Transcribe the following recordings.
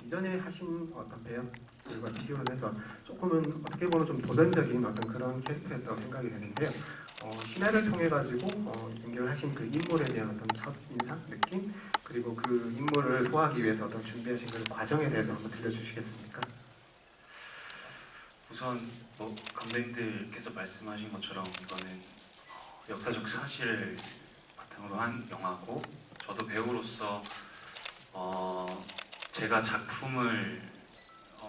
이전에 하신 어떤 배역들과 비교를 해서 조금은 어떻게 보면 좀 도전적인 어떤 그런 캐릭터였다고 생각이 되는데요. 신화를 통해 가지고 연기를 하신 그 인물에 대한 어떤 첫 인상, 느낌, 그리고 그 인물을 소화하기 위해서 어떤 준비하신 그 과정에 대해서 한번 들려주시겠습니까? 우선 뭐 감독님들께서 말씀하신 것처럼 이거는 역사적 사실을 바탕으로 한 영화고, 저도 배우로서 제가 작품을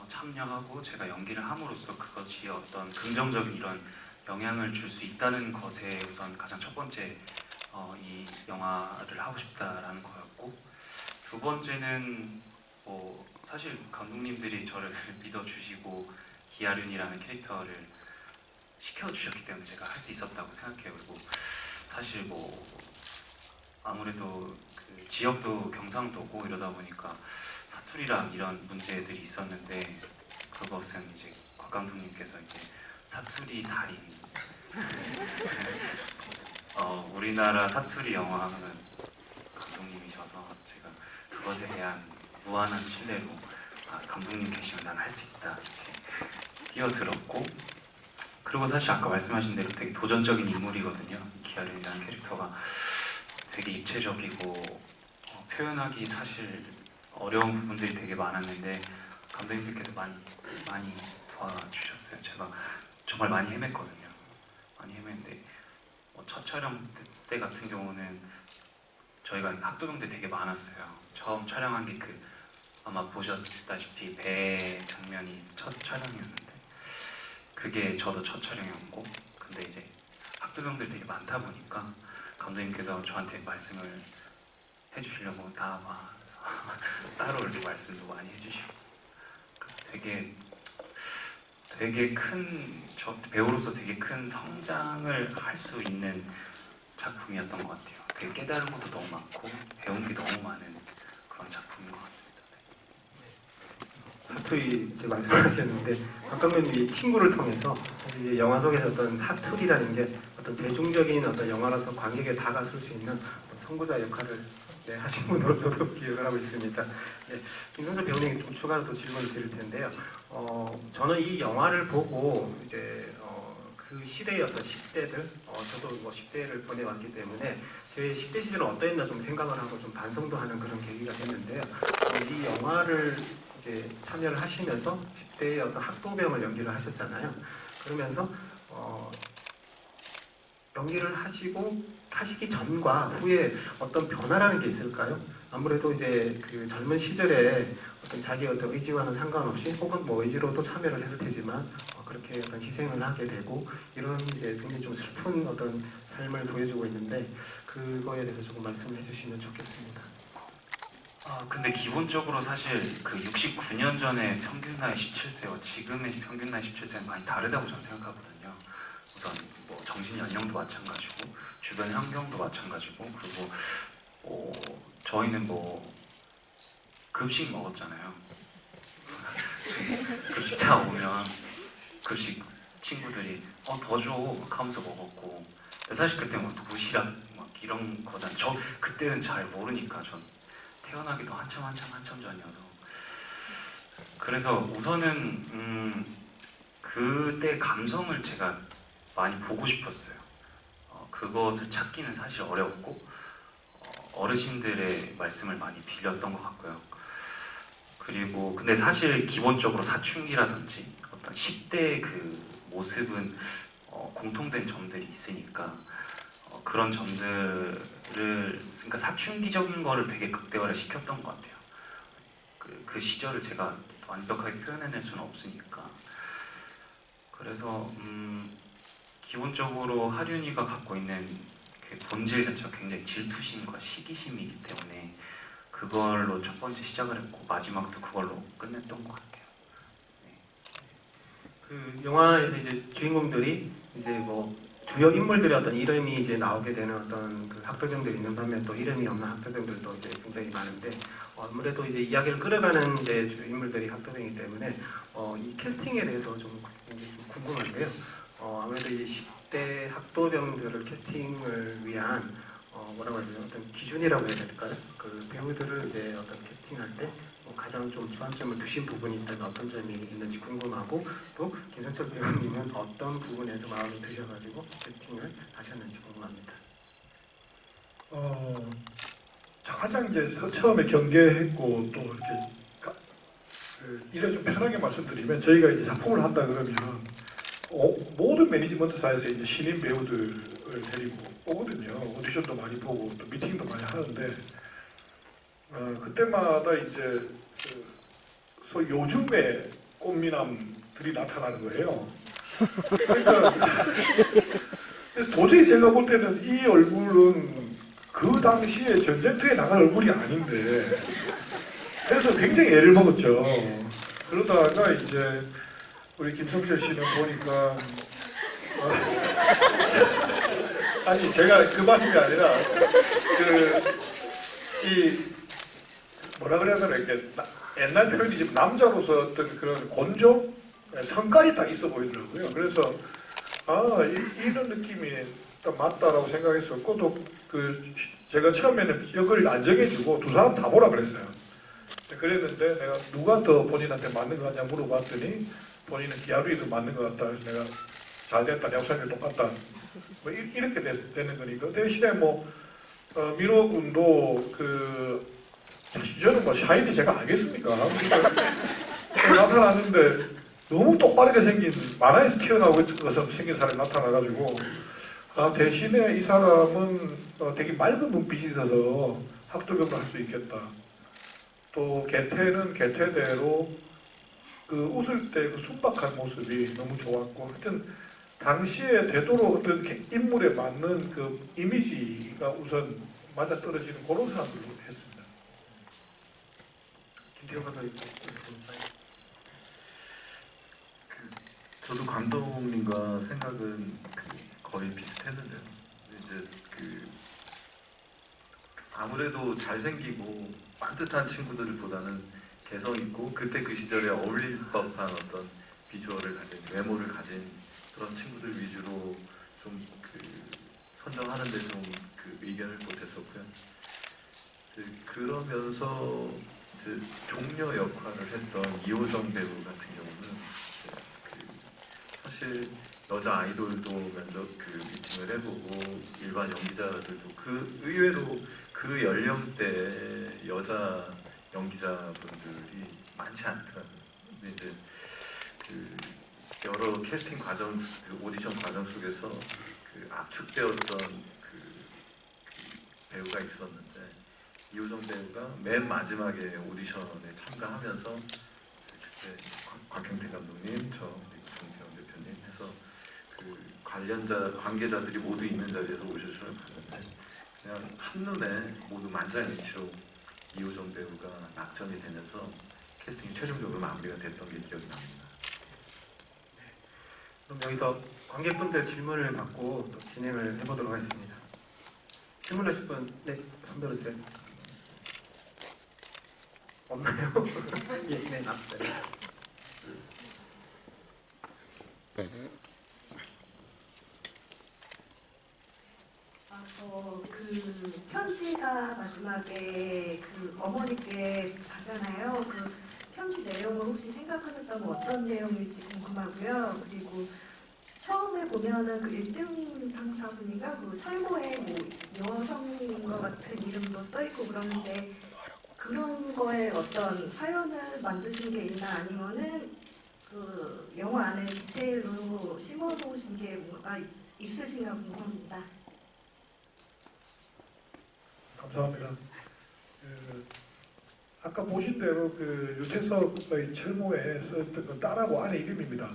참여하고 제가 연기를 함으로써 그것이 어떤 긍정적인 이런 영향을 줄 수 있다는 것에 우선 가장 첫 번째 이 영화를 하고 싶다라는 거였고, 두 번째는 뭐 사실 감독님들이 저를 믿어주시고 기아륜이라는 캐릭터를 시켜주셨기 때문에 제가 할 수 있었다고 생각해요. 그리고 사실 뭐 아무래도 그 지역도 경상도고 이러다 보니까 사투리랑 이런 문제들이 있었는데, 그것은 이제 곽 감독님께서 이제 사투리 달인 우리나라 사투리 영화는 감독님이셔서 제가 그것에 대한 무한한 신뢰로 감독님 계시면 난 할 수 있다 이렇게 뛰어들었고, 그리고 사실 아까 말씀하신 대로 되게 도전적인 인물이거든요. 기아륜이라는 캐릭터가 되게 입체적이고 표현하기 사실 어려운 부분들이 되게 많았는데 감독님들께서 많이 도와주셨어요. 제가 정말 많이 헤맸거든요. 많이 헤맸는데 첫 촬영 때 같은 경우는 저희가 학도병들 되게 많았어요. 처음 촬영한 게 아마 보셨다시피 배 장면이 첫 촬영이었는데, 그게 저도 첫 촬영이었고, 근데 이제 학도병들이 되게 많다 보니까 감독님께서 저한테 말씀을 해주시려고 나와서 따로 이렇게 말씀도 많이 해주시고, 그래서 되게 저 배우로서 되게 큰 성장을 할 수 있는 작품이었던 것 같아요. 되게 깨달은 것도 너무 많고 배운 게 너무 많은 그런 작품인 것 같습니다. 사투리 지금 말씀하셨는데 박 감독님이 친구를 통해서 이 영화 속에서 어떤 사투리라는 게 어떤 대중적인 어떤 영화라서 관객에 다가설 수 있는 어떤 선구자 역할을 하신 분으로 저도 기억을 하고 있습니다. 김선수 배우님이 좀 추가로 또 질문을 드릴 텐데요. 저는 이 영화를 보고 이제 그 시대의 어떤 10대들, 저도 뭐 10대를 보내왔기 때문에 제 10대 시절은 어떠했나 좀 생각을 하고 좀 반성도 하는 그런 계기가 됐는데요. 이 영화를 이제 참여를 하시면서 10대의 어떤 학도병을 연기를 하셨잖아요. 그러면서 연기를 하시기 전과 후에 어떤 변화라는 게 있을까요? 아무래도 이제 그 젊은 시절에 어떤 자기의 어떤 의지와는 상관없이 혹은 뭐 의지로도 참여를 했을 테지만 그렇게 어떤 희생을 하게 되고 이런 이제 굉장히 좀 슬픈 어떤 삶을 보여주고 있는데 그거에 대해서 조금 말씀해 주시면 좋겠습니다. 근데 기본적으로 사실 그 69년 전에 평균 나이 17세와 지금의 평균 나이 17세는 많이 다르다고 저는 생각하거든요. 우선 뭐 정신 연령도 마찬가지고 주변 환경도 마찬가지고, 그리고 저희는 뭐 급식 먹었잖아요. 급식차 오면 급식 친구들이 더 줘 하면서 먹었고, 사실 그때 뭐 도시락 막 이런 거잖아요. 저 그때는 잘 모르니까 전 태어나기도 한참 전이어서. 그래서 우선은 그때 감성을 제가 많이 보고 싶었어요. 그것을 찾기는 사실 어려웠고 어르신들의 말씀을 많이 빌렸던 것 같고요. 그리고 근데 사실 기본적으로 사춘기라든지 어떤 10대의 그 모습은 공통된 점들이 있으니까 그런 점들을, 그러니까 사춘기적인 거를 되게 극대화를 시켰던 것 같아요. 그 시절을 제가 완벽하게 표현해낼 수는 없으니까. 그래서 기본적으로 하륜이가 갖고 있는 그 본질 자체가 굉장히 질투심과 시기심이기 때문에 그걸로 첫 번째 시작을 했고 마지막도 그걸로 끝냈던 것 같아요. 그 영화에서 이제 주인공들이 이제 뭐 주요 인물들의 어떤 이름이 이제 나오게 되는 어떤 그 학도병들이 있는 반면 또 이름이 없는 학도병들도 이제 굉장히 많은데 아무래도 이제 이야기를 끌어가는 이제 주 인물들이 학도병이기 때문에 이 캐스팅에 대해서 좀 굉장히 좀 궁금한데요. 아무래도 이 10대 학도병들을 캐스팅을 위한 뭐라고 해야 되나 어떤 기준이라고 해야 될까요? 그 배우들을 이제 어떤 캐스팅할 때 가장 좀 주안점을 두신 부분이 있다면 어떤 점이 있는지 궁금하고 또 김성철 배우님은 어떤 부분에서 마음을 드셔가지고 캐스팅을 하셨는지 궁금합니다. 가장 이제 처음에 경계했고 또 이렇게 이래 좀 편하게 말씀드리면 저희가 이제 작품을 한다 그러면 모든 매니지먼트사에서 이제 신인 배우들을 데리고 오거든요. 오디션도 많이 보고 또 미팅도 많이 하는데 그때마다 이제 소위 요즘의 꽃미남들이 나타나는 거예요. 그러니까 도저히 제가 볼 때는 이 얼굴은 그 당시에 전쟁터에 나갈 얼굴이 아닌데 그래서 굉장히 애를 먹었죠. 그러다가 이제 우리 김성철 씨는 보니까 아니 제가 그 말씀이 아니라 이 뭐라 그래야 되나 이렇게 옛날 표현이지 남자로서 어떤 그런 곤조 성깔이 딱 있어 보이더라고요. 그래서 이런 느낌이 딱 맞다라고 생각했었고 또 제가 처음에는 역을 안 정해주고 두 사람 다 보라 그랬어요. 그랬는데 내가 누가 더 본인한테 맞는 것 같냐 물어봤더니 본인은 기아루이 더 맞는 것 같다. 그래서 내가 잘됐다. 역사님 똑같다. 뭐 이렇게 되는 거니까. 대신에 민호 군도 저는 샤인이 제가 알겠습니까? 나타났는데 너무 똑바르게 생긴 만화에서 튀어나오고 것처럼 생긴 사람이 나타나가지고 대신에 이 사람은 되게 맑은 눈빛이 있어서 학도병을 할 수 있겠다. 또 개태는 개태대로 웃을 때 그 순박한 모습이 너무 좋았고 하여튼 당시에 되도록 어떤 인물에 맞는 그 이미지가 우선 맞아떨어지는 그런 사람들로 했습니다. 김태형 감독님 있습니다. 저도 감독님과 생각은 거의 비슷했는데요. 이제 아무래도 잘생기고 반듯한 친구들보다는 개성 있고 그때 그 시절에 어울릴 법한 어떤 비주얼을 가진 외모를 가진 그런 친구들 위주로 좀 선정하는데 좀 의견을 못했었고요. 그러면서 종려 역할을 했던 이호정 배우 같은 경우는 사실 여자 아이돌도 면접 미팅을 해보고 일반 연기자들도 의외로 그 연령대 여자 연기자분들이 많지 않더라고요. 근데 이제 여러 캐스팅 과정, 오디션 과정 속에서 압축되었던 배우가 있었는데 이호정 배우가 맨 마지막에 오디션에 참가하면서 그때 곽경태 감독님, 저 그리고 정태영 대표님 해서 관계자들이 모두 있는 자리에서 오디션을 봤는데 그냥 한눈에 모두 만장일치로 이호정 배우가 낙점이 되면서 캐스팅이 최종적으로 마무리가 됐던 게 기억이 납니다. 그럼 여기서 관객분들 질문을 받고 또 진행을 해보도록 하겠습니다. 질문하실 분, 네, 손 들어주세요. 없나요? 예, 네, 네. 그 편지가 마지막에 어머니께 가잖아요. 그 편지 내용을 혹시 생각하셨다면 어떤 내용일지 궁금하고요. 그리고 처음에 보면은 1등 상사분이가 설모에 여성인 것 같은 이름도 써있고 그러는데 그런 거에 어떤 사연을 만드신 게 있나 아니면은 영화 안에 디테일로 심어놓으신 게 뭔가 있으신가 궁금합니다. 감사합니다. 아까 보신 대로 유태석의 철모에 썼던 건 딸하고 아내 이름입니다.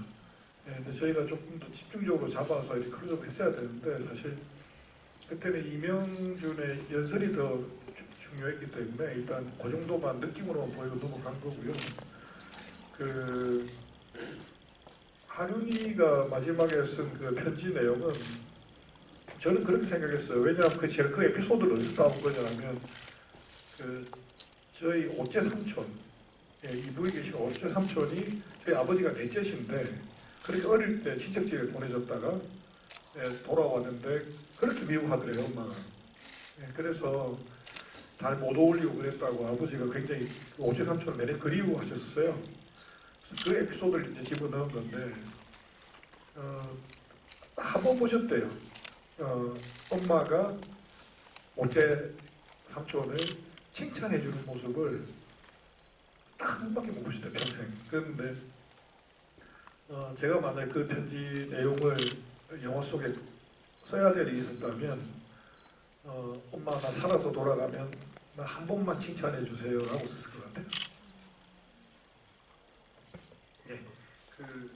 근데 저희가 조금 더 집중적으로 잡아서 이렇게 클로즈업 했어야 되는데 사실 그때는 이명준의 연설이 더 중요했기 때문에 일단 그 정도만 느낌으로 보이고 넘어간 거고요. 하륜이가 마지막에 쓴 그 편지 내용은 저는 그렇게 생각했어요. 왜냐하면 제가 그 에피소드를 어디서 따온 거냐면 저희 오째 삼촌, 이북에 계신 오째 삼촌이 저희 아버지가 넷째신데 그렇게 어릴 때 친척집에 보내졌다가 돌아왔는데 그렇게 미워하더래요 엄마가. 그래서 잘 못 어울리고 그랬다고 아버지가 굉장히 오지 삼촌을 내내 그리워하셨어요. 그래서 그 에피소드를 이제 집어넣은 건데 한 번 보셨대요. 엄마가 오제 삼촌을 칭찬해주는 모습을 딱 한 번밖에 못 보셨대요, 평생. 그런데 제가 만약 그 편지 내용을 영화 속에 써야 될 일이 있었다면 엄마 나 살아서 돌아가면 나 한 번만 칭찬해 주세요 라고 썼을 것 같아요. 네, 그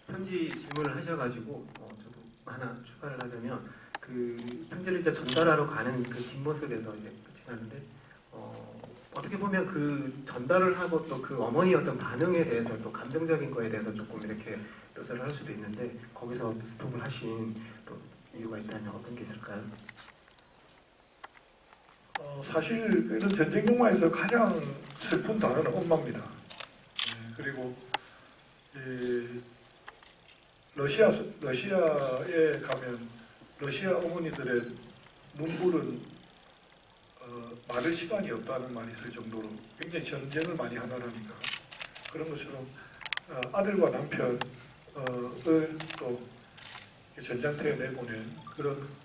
편지 질문을 하셔가지고 저도 하나 추가를 하자면 그 편지를 이제 전달하러 가는 그 뒷모습에서 이제 끝이 나는데 어떻게 보면 그 전달을 하고 또 그 어머니의 어떤 반응에 대해서 또 감정적인 거에 대해서 조금 이렇게 묘사를 할 수도 있는데 거기서 스톱을 하신 또 이유가 있다면 어떤 게 있을까요? 사실 이런 전쟁 영화에서 가장 슬픈 단어는 엄마입니다. 그리고 러시아에 가면 러시아 어머니들의 눈물은 마를 시간이 없다는 말이 있을 정도로 굉장히 전쟁을 많이 하나라니까 그런 것처럼 아들과 남편을 또 전장터에 내보낸 그런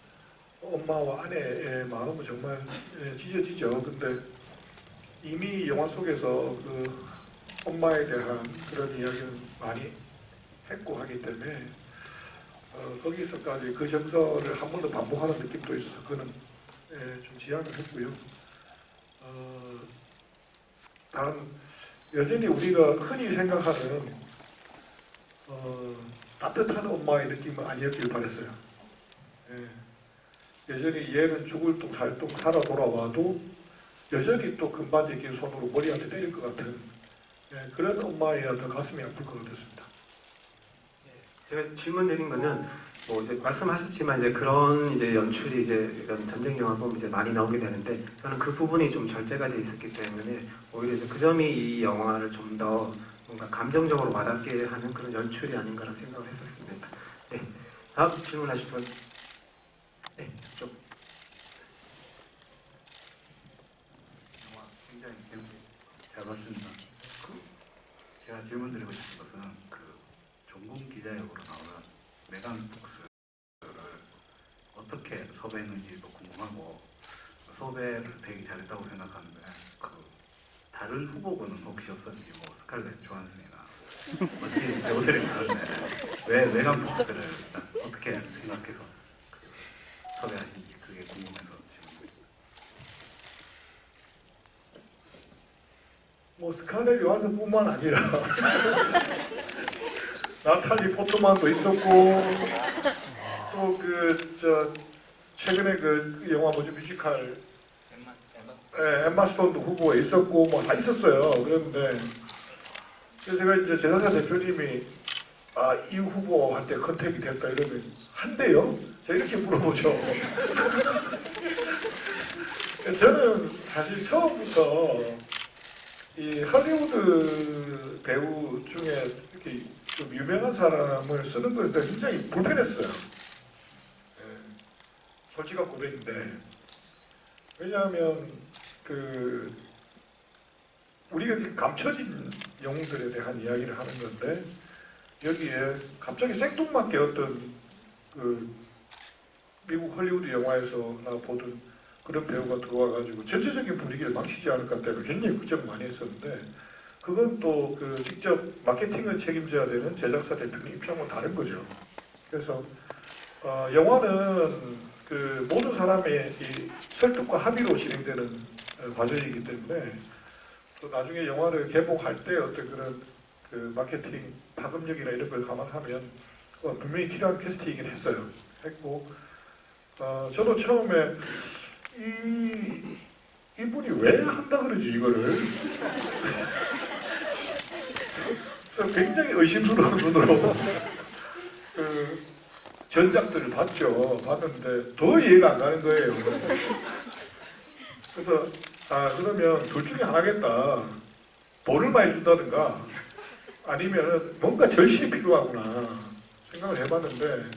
엄마와 아내의 마음은 정말 찢어지죠. 근데 이미 영화 속에서 그 엄마에 대한 그런 이야기를 많이 했고 하기 때문에 거기서까지 그 정서를 한 번 더 반복하는 느낌도 있어서 그는 좀 지양을 했고요. 다음 여전히 우리가 흔히 생각하는 따뜻한 엄마의 느낌은 아니었길 바랬어요. 여전히 얘는 죽을 똥 살 똥 살아 돌아와도 여전히 또 금반지낀 손으로 머리한테 때릴 것 같은 그런 엄마여야 더 가슴이 아플 것 같았습니다. 제가 질문 드린 거는 뭐 이제 말씀하셨지만 이제 그런 이제 연출이 이제 이런 전쟁 영화 보면 이제 많이 나오게 되는데 저는 그 부분이 좀 절제가 돼 있었기 때문에 오히려 이제 그 점이 이 영화를 좀 더 뭔가 감정적으로 와닿게 하는 그런 연출이 아닌가라는 생각을 했었습니다. 네, 다음 질문하실 분. 네, 저쪽. 영화 굉장히 잘 봤습니다. 제가 질문드리고 싶은 것은 그 종군 기자 역으로 나오는 메간 폭스를 어떻게 섭외했는지도 궁금하고 섭외를 되게 잘했다고 생각하는데 그 다른 후보군은 혹시 없었는지 뭐 스칼렛 조한슨이나 멋진 배우들이 많은데 왜 메간 폭스를 어떻게 생각해서 섭외하신지 그게 궁금해서 질문드립니다. 뭐 스칼렛 요한슨뿐만 아니라 나탈리 포트만도 있었고 또 최근에 그 영화 뭐지 뮤지컬 엠마 스톤도 후보에 있었고 뭐 다 있었어요. 그런데 제가 이제 제사사 대표님이 이 후보한테 컨택이 됐다 이러면 한대요? 제가 이렇게 물어보죠. 저는 사실 처음부터 이 할리우드 배우 중에 이렇게 좀 유명한 사람을 쓰는 것에 대해 굉장히 불편했어요. 솔직한 고백인데 왜냐하면 우리가 지금 감춰진 영웅들에 대한 이야기를 하는 건데 여기에 갑자기 생뚱맞게 어떤 미국 헐리우드 영화에서나 보던 그런 배우가 들어와가지고 전체적인 분위기를 망치지 않을까 때문에 굉장히 걱정 많이 했었는데 그건 또 직접 마케팅을 책임져야 되는 제작사 대표님 입장은 다른 거죠. 그래서 영화는 모든 사람의 이 설득과 합의로 진행되는 과정이기 때문에 또 나중에 영화를 개봉할 때 어떤 그런 마케팅 파급력이나 이런 걸 감안하면 분명히 필요한 캐스팅이긴 했고 저도 처음에 이분이 왜 한다 그러지 이거를 그래서 굉장히 의심스러운 눈으로 전작들을 봤는데 더 이해가 안 가는 거예요. 그래서 그러면 둘 중에 하나겠다. 돈을 많이 준다든가 아니면 뭔가 절실히 필요하구나 생각을 해봤는데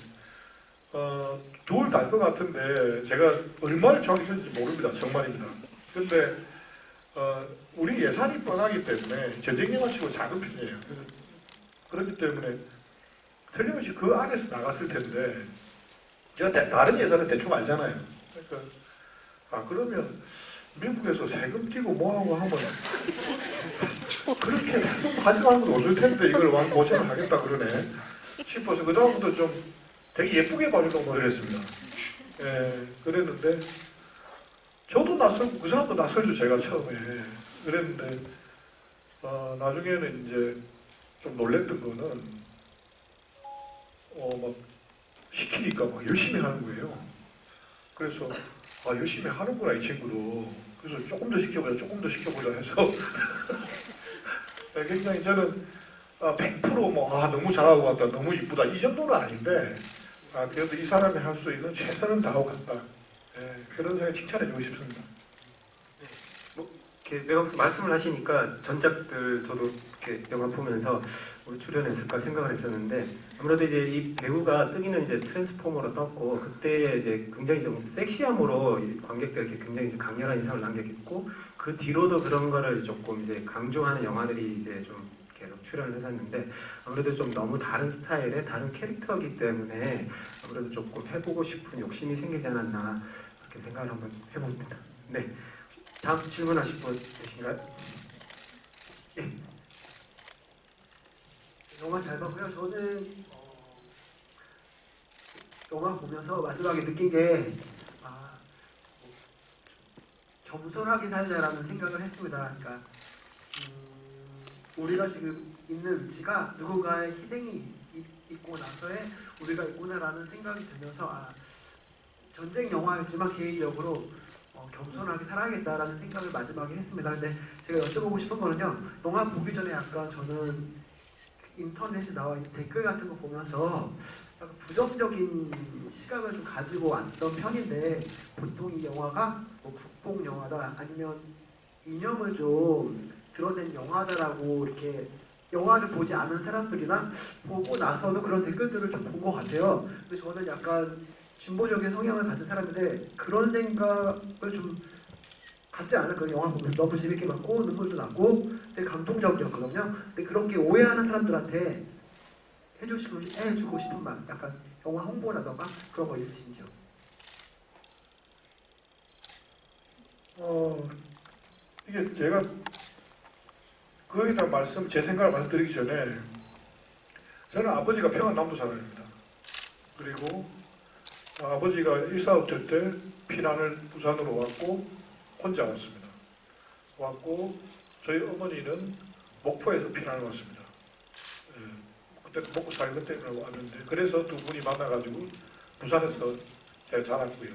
둘 다일 것 같은데 제가 얼마를 정확히 줬는지 모릅니다. 정말입니다. 근데 우리 예산이 뻔하기 때문에 전쟁 영화 치고 작은 편이에요. 그래서 그렇기 때문에 틀림없이 그 안에서 나갔을 텐데 제가 다른 예산은 대충 알잖아요. 그러니까 그러면 미국에서 세금 띄고 뭐하고 하면 그렇게 하지만 없을 텐데 이걸 왕 고생을 하겠다 그러네 싶어서 그 다음부터 좀 되게 예쁘게 봐주려고 노력을 했습니다. 예, 그랬는데 저도 낯설고 그 사람도 낯설죠. 제가 처음에 그랬는데 나중에는 이제 좀 놀랬던 거는 막 시키니까 막 열심히 하는 거예요. 그래서 열심히 하는구나 이 친구도. 그래서 조금 더 시켜보자 해서 굉장히 저는 100% 너무 잘하고 갔다, 너무 이쁘다 이 정도는 아닌데 그래도 이 사람이 할 수 있는 최선은 다하고 갔다. 예, 그런 생각 칭찬해주고 싶습니다. 이렇게 매각수 말씀을 하시니까 전작들 저도 이렇게 영화 보면서 우리 출연했을까 생각을 했었는데 아무래도 이제 이 배우가 뜨기는 이제 트랜스포머로 떴고 그때 이제 굉장히 좀 섹시함으로 이 관객들에게 굉장히 이제 강렬한 인상을 남겼고 그 뒤로도 그런 거를 조금 이제 강조하는 영화들이 이제 좀 계속 출연을 했었는데 아무래도 좀 너무 다른 스타일의 다른 캐릭터이기 때문에 아무래도 조금 해보고 싶은 욕심이 생기지 않았나 그렇게 생각을 한번 해봅니다. 네. 다음 질문하실 분 계신가요? 예. 영화 잘 봤고요. 저는 영화 보면서 마지막에 느낀 게 겸손하게 살자라는 생각을 했습니다. 그러니까 우리가 지금 있는 위치가 누군가의 희생이 있고 나서의 우리가 있구나라는 생각이 들면서 전쟁 영화였지만 개인적으로 겸손하게 살아야겠다라는 생각을 마지막에 했습니다. 근데 제가 여쭤보고 싶은 거는요. 영화 보기 전에 약간 저는 인터넷에 나와 있는 댓글 같은 거 보면서 약간 부정적인 시각을 좀 가지고 왔던 편인데 보통 이 영화가 뭐 국뽕 영화다 아니면 이념을 좀 드러낸 영화다라고 이렇게 영화를 보지 않은 사람들이나 보고 나서도 그런 댓글들을 좀 본 것 같아요. 그래서 저는 약간 진보적인 성향을 가진 사람인데 그런 생각을 좀 갖지 않을까요? 영화 보면 너무 재밌게 봤고 눈물도 났고 되게 감동적이었거든요. 근데 그렇게 오해하는 사람들한테 해주고 싶은 말, 약간 영화 홍보라던가 그런 거 있으신지요? 이게 제가 그에 대한 제 생각을 말씀드리기 전에 저는 아버지가 평안남도 사람입니다. 그리고 아버지가 일사후퇴 때 피난을 부산으로 왔고 혼자 왔습니다. 왔고 저희 어머니는 목포에서 피난을 왔습니다. 예, 그때 먹고 살기 때문에 왔는데 그래서 두 분이 만나가지고 부산에서 제가 자랐고요.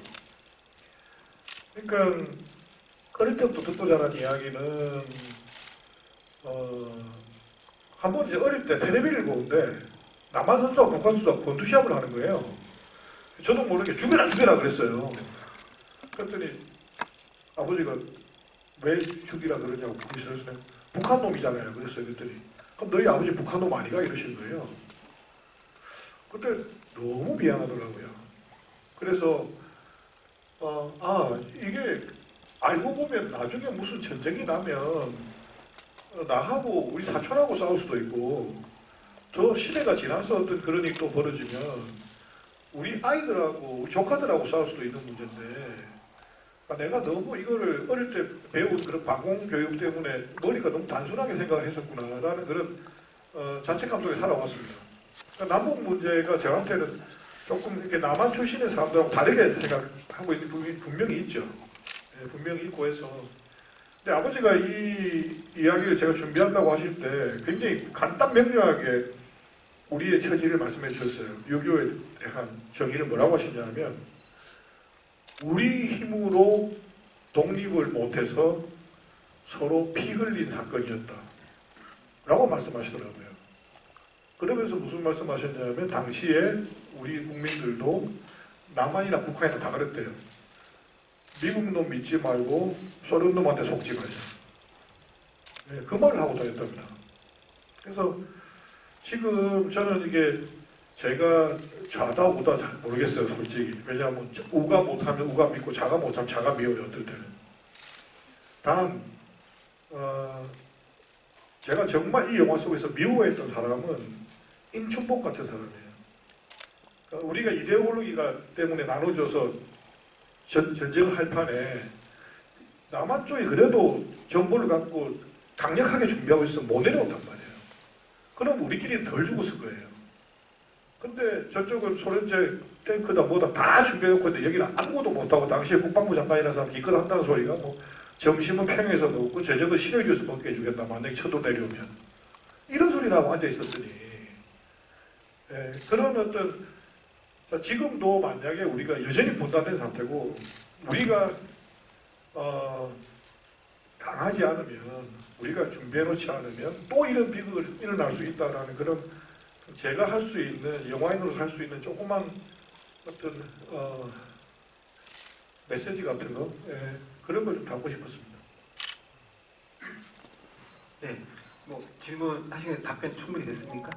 그러니까 어릴 때부터 듣고 자란 이야기는 한 번 이제 어릴 때 텔레비를 보는데 남한 선수와 북한 선수가 권투시합을 하는 거예요. 저도 모르게 죽여라 그랬어요. 그랬더니 아버지가 왜 죽이라 그러냐고 그러시면서 북한 놈이잖아요. 그랬어요. 그랬더니 그럼 너희 아버지 북한 놈 아니가 이러시는 거예요. 그때 너무 미안하더라고요. 그래서 이게 알고 보면 나중에 무슨 전쟁이 나면 나하고 우리 사촌하고 싸울 수도 있고 더 시대가 지나서 어떤 그런 일이 또 벌어지면 우리 아이들하고 우리 조카들하고 싸울 수도 있는 문제인데 내가 너무 이거를 어릴 때 배운 그런 방공교육 때문에 머리가 너무 단순하게 생각을 했었구나라는 그런 자책감 속에 살아왔습니다. 그러니까 남북 문제가 저한테는 조금 이렇게 남한 출신의 사람들하고 다르게 생각하고 있는 부분이 분명히 있죠. 네, 분명히 있고 해서 근데 아버지가 이 이야기를 제가 준비한다고 하실 때 굉장히 간단 명료하게 우리의 처지를 말씀해 주셨어요. 6.25에 대한 정의를 뭐라고 하시냐면 우리 힘으로 독립을 못해서 서로 피 흘린 사건이었다 라고 말씀하시더라고요. 그러면서 무슨 말씀하셨냐면 당시에 우리 국민들도 남한이나 북한이나 다 그랬대요. 미국 놈 믿지 말고 소련 놈한테 속지 말자. 네, 그 말을 하고 다녔답니다. 그래서 지금 저는 이게 제가 좌다 우다 잘 모르겠어요, 솔직히. 왜냐하면 우가 못하면 우가 믿고 자가 못하면 자가 미워요, 어떨 때는. 단 제가 정말 이 영화 속에서 미워했던 사람은 임춘복 같은 사람이에요. 그러니까 우리가 이데올로기가 때문에 나눠져서 전쟁을 할 판에 남한 쪽이 그래도 정보를 갖고 강력하게 준비하고 있으면 못 내려온단 말이에요. 그럼 우리끼리 덜 죽었을 거예요. 근데 저쪽은 소련제 탱크다 뭐다 다 준비해놓고 있는데 여기는 아무것도 못하고 당시에 국방부 장관이라서 기껏 한다는 소리가 뭐 점심은 평에서 먹고 저녁은 시내주에서 먹게 해주겠다 만약에 쳐도 내려오면 이런 소리라고 앉아있었으니 그런 어떤 지금도 만약에 우리가 여전히 분단된 상태고 우리가 강하지 않으면 우리가 준비해놓지 않으면 또 이런 비극을 일어날 수 있다라는 그런 제가 할 수 있는 영화인으로서 할 수 있는 조그만 어떤 메시지 같은 거 그런 걸 좀 담고 싶었습니다. 네, 뭐 질문하신 답변 충분히 됐습니까?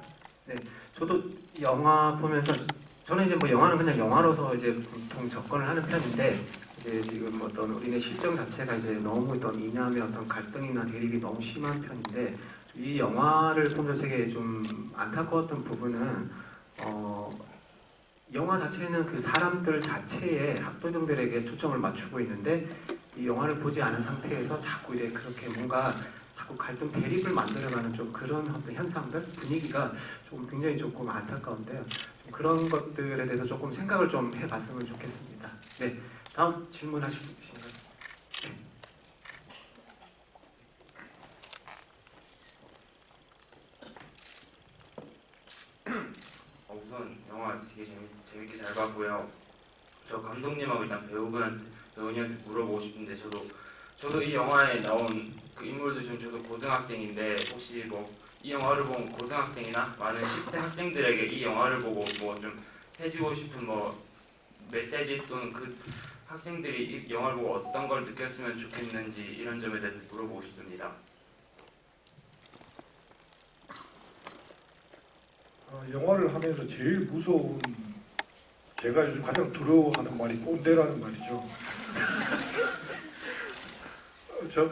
네, 저도 영화 보면서 저는 이제 뭐 영화는 그냥 영화로서 이제 보통 접근을 하는 편인데 이제 지금 어떤 우리네 실정 자체가 이제 너무 어떤 이념의 어떤 갈등이나 대립이 너무 심한 편인데 이 영화를 보면서 되게 좀 안타까웠던 부분은 영화 자체는 그 사람들 자체의 학도병들에게 초점을 맞추고 있는데 이 영화를 보지 않은 상태에서 자꾸 이제 그렇게 뭔가 자꾸 갈등 대립을 만들어가는 좀 그런 어떤 현상들 분위기가 좀 굉장히 조금 안타까운데요. 좀 그런 것들에 대해서 조금 생각을 좀 해봤으면 좋겠습니다. 네, 다음 질문하실 분 계신가요? 우선 영화 되게 재밌게 잘 봤고요. 저 감독님하고 일단 배우님한테 물어보고 싶은데 저도 이 영화에 나온 그 인물들 중 저도 고등학생인데 혹시 뭐 이 영화를 본 고등학생이나 많은 10대 학생들에게 이 영화를 보고 뭐 좀 해주고 싶은 뭐 메시지 또는 그 학생들이 이 영화를 보고 어떤 걸 느꼈으면 좋겠는지 이런 점에 대해서 물어보고 싶습니다. 영화를 하면서 제일 무서운 제가 요즘 가장 두려워하는 말이 꼰대라는 말이죠. 저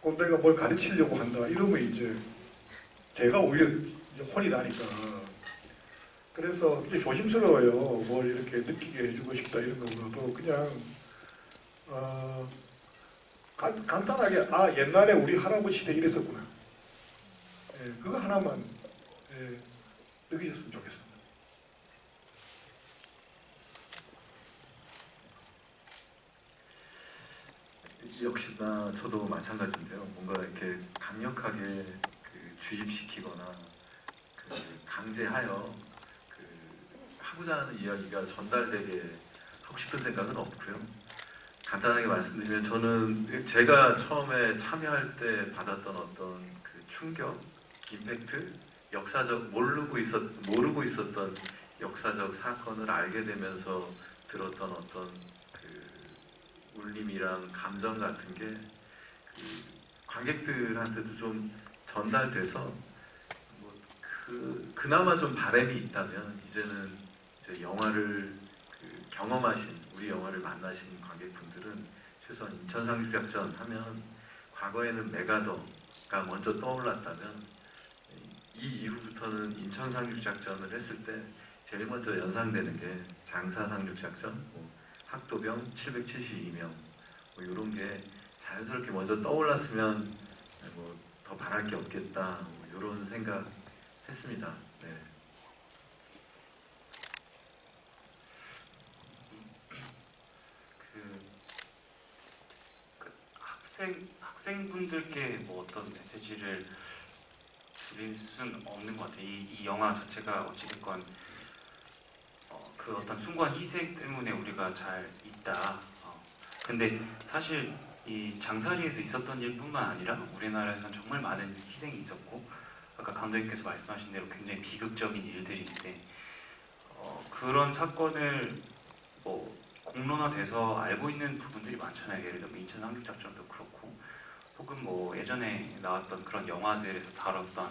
꼰대가 뭘 가르치려고 한다 이러면 이제 제가 오히려 이제 혼이 나니까 그래서 이제 조심스러워요. 뭘 이렇게 느끼게 해주고 싶다 이런 것보다도 그냥 간단하게 옛날에 우리 할아버지 시대 이랬었구나. 그거 하나만 느끼셨으면 좋겠습니다. 역시나 저도 마찬가지인데요. 뭔가 이렇게 강력하게 그 주입시키거나 그 강제하여 그 하고자 하는 이야기가 전달되게 하고 싶은 생각은 없고요. 간단하게 말씀드리면 저는 제가 처음에 참여할 때 받았던 어떤 그 충격, 임팩트, 역사적 모르고 있었던 역사적 사건을 알게 되면서 들었던 어떤 울림이랑 감정 같은 게 그 관객들한테도 좀 전달돼서 뭐 그나마 좀 바람이 있다면 이제는 이제 영화를 경험하신 우리 영화를 만나신 관객분들은 최소한 인천 상륙작전 하면 과거에는 메가더가 먼저 떠올랐다면 이 이후부터는 인천 상륙작전을 했을 때 제일 먼저 연상되는 게 장사 상륙작전, 학도병 772명 뭐 이런 게 자연스럽게 먼저 떠올랐으면 뭐 더 바랄 게 없겠다 뭐 이런 생각 했습니다. 네. 그 학생분들께 뭐 어떤 메시지를 드릴 수는 없는 것 같아요. 이 영화 자체가 어찌됐건 그 어떤 숭고한 희생 때문에 우리가 잘 있다. 근데 사실 이 장사리에서 있었던 일뿐만 아니라 우리나라에서는 정말 많은 희생이 있었고 아까 감독님께서 말씀하신 대로 굉장히 비극적인 일들인데 그런 사건을 뭐 공론화돼서 알고 있는 부분들이 많잖아요. 예를 들면 인천 상륙작전도 그렇고 혹은 뭐 예전에 나왔던 그런 영화들에서 다뤘던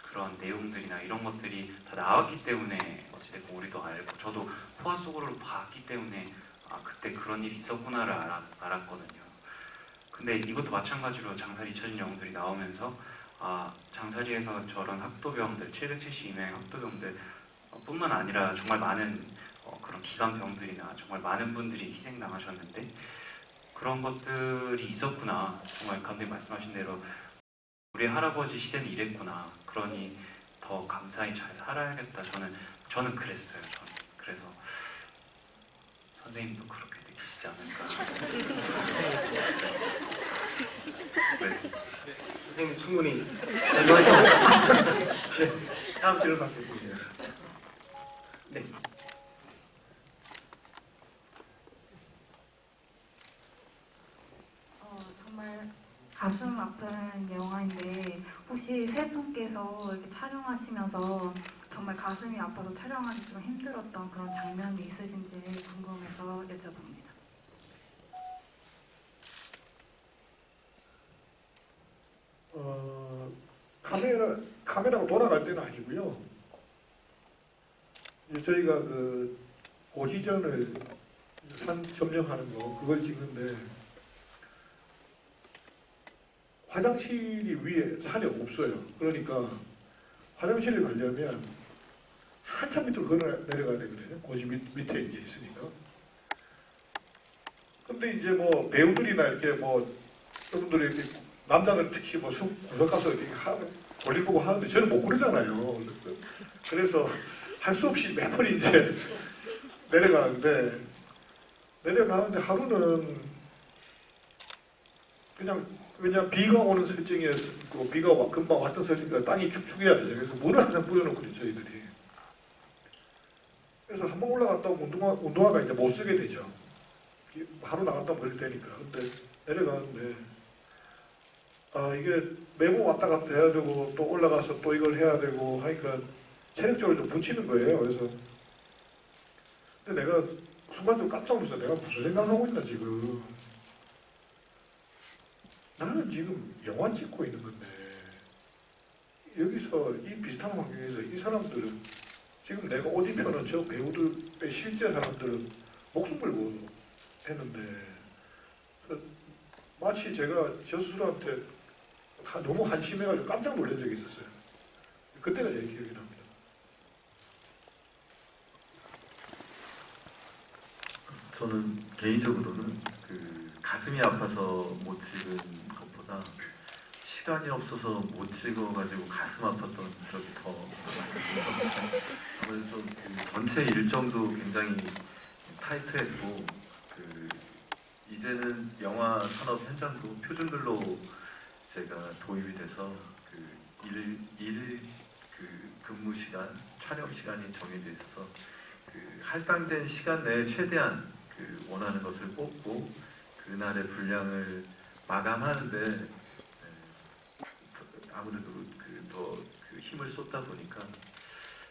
그런 내용들이나 이런 것들이 다 나왔기 때문에 어찌됐건 우리도 알고 저도 포화 속으로 봤기 때문에 그때 그런 일이 있었구나를 알았거든요. 근데 이것도 마찬가지로 장사리 잊혀진 영웅들이 나오면서 장사리에서 저런 학도병들 772명의 학도병들 뿐만 아니라 정말 많은 그런 기관병들이나 정말 많은 분들이 희생당하셨는데 그런 것들이 있었구나. 정말 감독님 말씀하신 대로 우리 할아버지 시대는 이랬구나. 그러니 더 감사히 잘 살아야겠다. 저는 그랬어요. 저는 그래서 선생님도 그렇게 느끼시지 않을까. 네. 선생님 충분히 연구하셨습니다. 네, 다음 질문 받겠습니다. 네. 정말 가슴 아픈 영화인데 혹시 세 분께서 이렇게 촬영하시면서 정말 가슴이 아파서 촬영하기 좀 힘들었던 그런 장면이 있으신지 궁금해서 여쭤봅니다. 카메라가 돌아갈 때는 아니고요. 이제 저희가 그 고지전을 산 점령하는 거 그걸 찍는데 화장실이 위에 산에 없어요. 그러니까 화장실을 가려면 한참 밑으로 걸어 내려가야 되거든요. 고지 밑에 이제 있으니까. 근데 이제 뭐 배우들이나 이렇게 뭐 여러분들이 이렇게 남자들 특히 뭐 구석 가서 이렇게 볼일 보고 하는데 저는 못 그러잖아요. 그래서 할 수 없이 매번 이제 내려가는데 하루는 그냥 왜냐 비가 오는 설정이었고 비가 금방 왔던 설정이니까 땅이 축축해야 되죠. 그래서 물을 항상 뿌려놓고 저희들이. 그래서 한번 올라갔다 오면 운동화가 이제 못 쓰게 되죠. 하루 나갔다 오면 그럴 때니까. 근데 내려가는데 이게 매번 왔다 갔다 해야 되고 또 올라가서 또 이걸 해야 되고 하니까 체력적으로 좀 부치는 거예요. 그래서 근데 내가 순간적으로 깜짝 놀랐어요. 내가 무슨 생각하고 있나 지금. 나는 지금 영화 찍고 있는 건데 여기서 이 비슷한 환경에서 이 사람들은 지금 내가 옷 입혀놓은 저 배우들의 실제 사람들은 목숨 걸고 했는데 마치 제가 저 수로한테 너무 한심해가지고 깜짝 놀란 적이 있었어요. 그때가 제일 기억이 납니다. 저는 개인적으로는 그 가슴이 아파서 못 찍은 것보다 시간이 없어서 못 찍어가지고 가슴 아팠던 적이 더 많았어서 아무래도 그 전체 일정도 굉장히 타이트했고 그 이제는 영화 산업 현장도 표준들로 제가 도입이 돼서 그 근무 시간, 촬영 시간이 정해져 있어서 그 할당된 시간 내에 최대한 그 원하는 것을 뽑고 그날의 분량을 마감하는데 아무래도 더 힘을 쏟다 보니까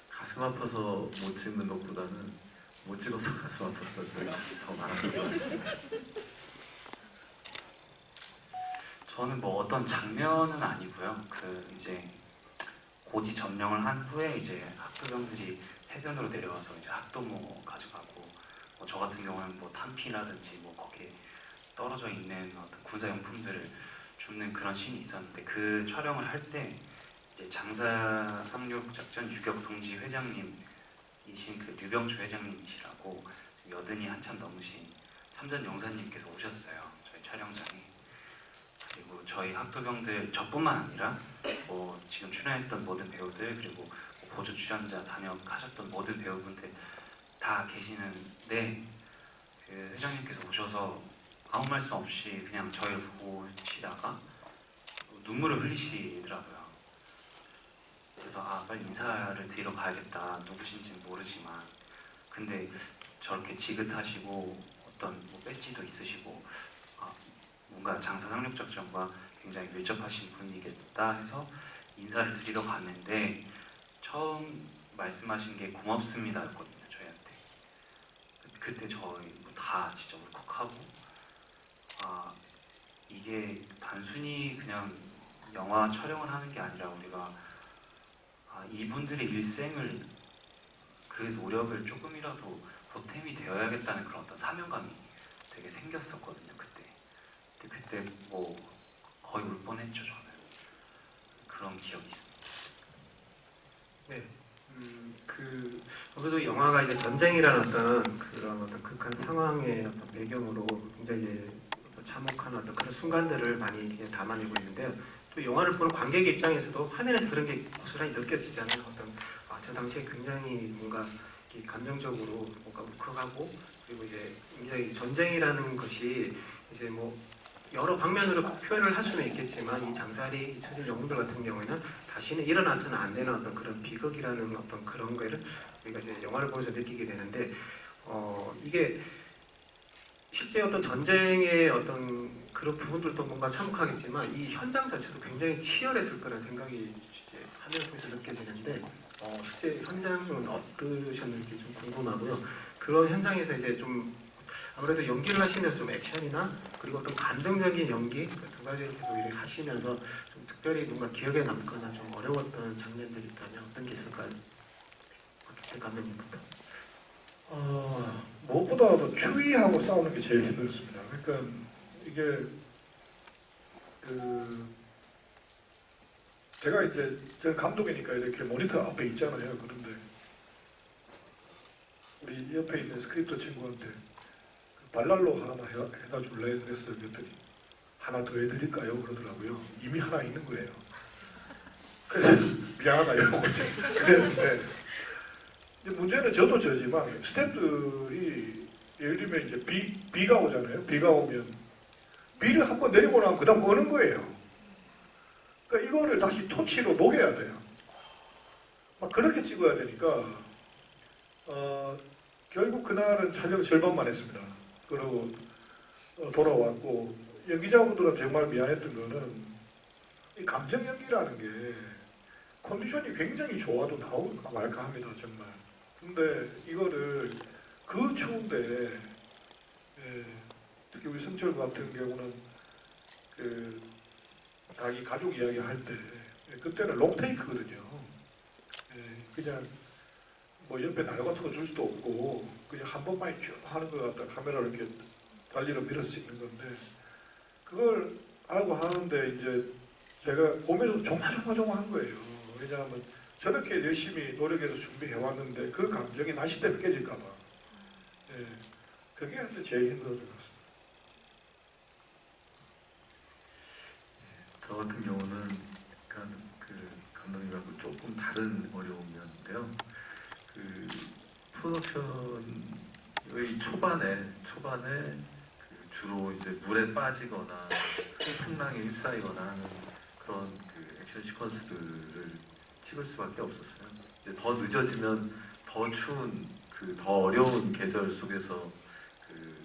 가슴 아파서 못 찍는 것보다는 못 찍어서 가슴 아팠던 것들이 더 많았던 것 같습니다. 저는 뭐 어떤 장면은 아니고요. 이제 고지 점령을 한 후에 이제 학도병들이 해변으로 내려와서 이제 학도모 가져가고 저 같은 경우는 뭐 탄피라든지 뭐 거기에 떨어져 있는 어떤 군사용품들을 줍는 그런 씬이 있었는데 그 촬영을 할 때 이제 장사 상륙 작전 유격 동지 회장님이신 그 류병주 회장님이시라고 여든이 한참 넘으신 참전 용사님께서 오셨어요. 저희 촬영장에. 그리고 저희 학도병들 저뿐만 아니라 뭐 지금 출연했던 모든 배우들 그리고 보조 출연자 단역하셨던 모든 배우분들 다 계시는데 그 회장님께서 오셔서 아무 말씀 없이 그냥 저희를 보고 치다가 눈물을 흘리시더라고요. 그래서 빨리 인사를 드리러 가야겠다. 누구신지는 모르지만 근데 저렇게 지긋하시고 어떤 뭐 배지도 있으시고 뭔가 장사 상륙 작전과 굉장히 밀접하신 분이겠다 해서 인사를 드리러 갔는데 처음 말씀하신 게 고맙습니다였거든요. 저희한테. 그때 저희 다 진짜 울컥하고 이게 단순히 그냥 영화 촬영을 하는 게 아니라 우리가 이분들의 일생을 그 노력을 조금이라도 보탬이 되어야겠다는 그런 어떤 사명감이 되게 생겼었거든요. 그때 그때 뭐 거의 울 뻔했죠 저는. 그런 기억이 있습니다. 네. 아무래도 영화가 이제 전쟁이라는 그런 극한 상황의 배경으로 굉장히 이제 참혹한 그런 순간들을 많이 이렇게 담아내고 있는데요. 또 영화를 보는 관객의 입장에서도 화면에서 그런 게 고스란히 느껴지잖아요. 저 당시에 굉장히 뭔가 감정적으로 뭔가 울컥하고, 그리고 이제 굉장히 전쟁이라는 것이 이제 뭐 여러 방면으로 표현을 할 수는 있겠지만, 이 장살이 처진 영웅들 같은 경우에는 다시는 일어나서는 안 되는 그런 비극이라는 그런 거를 우리가 이제 영화를 보면서 느끼게 되는데, 이게 실제 전쟁의 그런 부분들도 뭔가 참혹하겠지만, 이 현장 자체도 굉장히 치열했을 거라는 생각이 이제 화면을 통해서 느껴지는데, 실제 현장은 어떠셨는지 좀 궁금하고요. 그런 현장에서 이제 좀 아무래도 연기를 하시면서 좀 액션이나 그리고 감정적인 연기, 그 두 가지를 계속 이렇게 하시면서 좀 특별히 뭔가 기억에 남거나 좀 어려웠던 장면들이 있다면 어떤 게 있을까요? 박기태 감독님부터. 무엇보다도 추위하고 싸우는 게 제일 힘들었습니다. 그러니까 이게 제가 이제 저는 감독이니까 이렇게 모니터 앞에 있잖아요. 그런데 우리 옆에 있는 스크립터 친구한테 발랄로 하나 해다 줄래? 그래서 그랬더니 하나 더 해드릴까요? 그러더라고요. 이미 하나 있는 거예요. 그래서 미안하다 이러고 그랬는데, 문제는 저도 저지만 스태프들이 예를 들면 이제 비가 오잖아요. 비가 오면 비를 한번 내리고 나면 그 다음 거는 거예요. 그러니까 이거를 다시 토치로 녹여야 돼요. 막 그렇게 찍어야 되니까 결국 그날은 촬영 절반만 했습니다. 그리고 돌아왔고, 연기자분들은 정말 미안했던 거는 이 감정 연기라는 게 컨디션이 굉장히 좋아도 나올까 말까 합니다. 정말. 근데 이거를 그 추운데, 특히 우리 성철 같은 경우는 자기 가족 이야기 할 때 그때는 롱테이크거든요. 그냥 뭐 옆에 나루 같은 거 줄 수도 없고 그냥 한 번만 쭉 하는 것 같다 카메라를 이렇게 달리로 밀어서 찍는 건데, 그걸 알고 하는데 이제 제가 보면서 조마조마한 거예요. 왜냐하면 저렇게 열심히 노력해서 준비해 왔는데 그 감정이 날씨 때문에 깨질까 봐. 그게 한테 제일 힘들었던 것 같습니다. 저 같은 경우는 약간 감독님하고 조금 다른 어려움이었는데요. 프로덕션의 초반에 주로 이제 물에 빠지거나 풍랑에 휩싸이거나 하는 그런 액션 시퀀스들을 찍을 수밖에 없었어요. 이제 더 늦어지면 더 추운 더 어려운 계절 속에서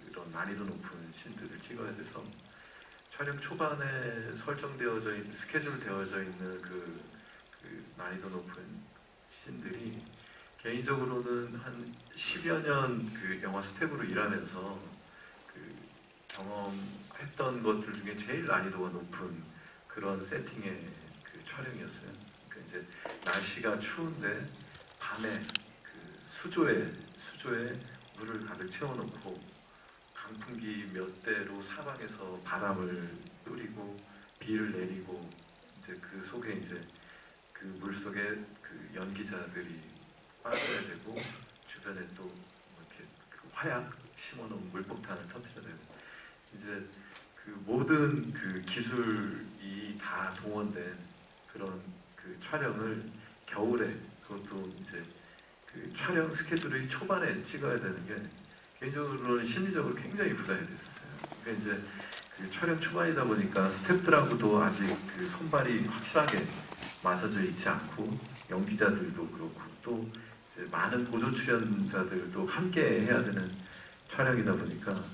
이런 난이도 높은 씬들을 찍어야 돼서, 촬영 초반에 설정되어져 있는 스케줄 되어져 있는 난이도 높은 씬들이 개인적으로는 한 10여 년 영화 스텝으로 일하면서 경험했던 것들 중에 제일 난이도가 높은 그런 세팅의 촬영이었어요. 그러니까 이제 날씨가 추운데 밤에 수조에 물을 가득 채워놓고 강풍기 몇 대로 사방에서 바람을 뿌리고 비를 내리고, 이제 그 속에 이제 물 속에 연기자들이 빠져야 되고, 주변에 또 이렇게 화약 심어놓은 물폭탄을 터뜨려야 되고, 이제 모든 기술이 다 동원된 그런 촬영을 겨울에, 그것도 이제 촬영 스케줄이 초반에 찍어야 되는 게 개인적으로는 심리적으로 굉장히 부담이 됐었어요. 그러니까 이제 촬영 초반이다 보니까 스태프들하고도 아직 손발이 확실하게 맞춰져 있지 않고, 연기자들도 그렇고 또 이제 많은 보조 출연자들도 함께 해야 되는 촬영이다 보니까,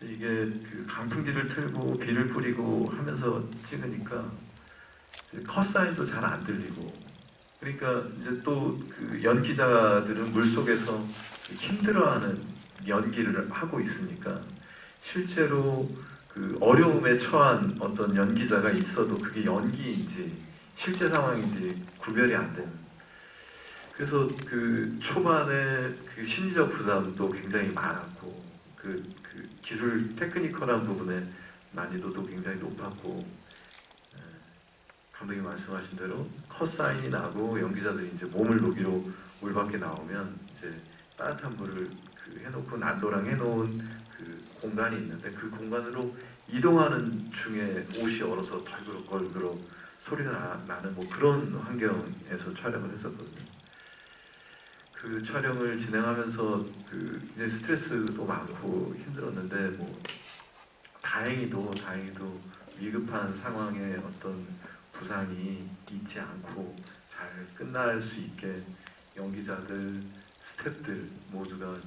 이게 강풍기를 틀고 비를 뿌리고 하면서 찍으니까 컷사인도 잘 안 들리고, 그러니까 이제 또 연기자들은 물속에서 힘들어하는 연기를 하고 있으니까 실제로 어려움에 처한 어떤 연기자가 있어도 그게 연기인지 실제 상황인지 구별이 안 되는, 그래서 초반에 심리적 부담도 굉장히 많았고, 기술 테크니컬한 부분에 난이도도 굉장히 높았고 감독님 말씀하신 대로 컷 사인이 나고 연기자들이 이제 몸을 녹이러 물 밖에 나오면 이제 따뜻한 물을 해놓고 난로랑 해놓은 그 공간이 있는데 그 공간으로 이동하는 중에 옷이 얼어서 덜그럭덜그럭 소리가 나는 뭐 그런 환경에서 촬영을 했었거든요. 그 촬영을 진행하면서 굉장히 스트레스도 많고 힘들었는데 뭐 다행히도 위급한 상황에 어떤 부상이 있지 않고 잘 끝날 수 있게 연기자들, 스태프들 모두가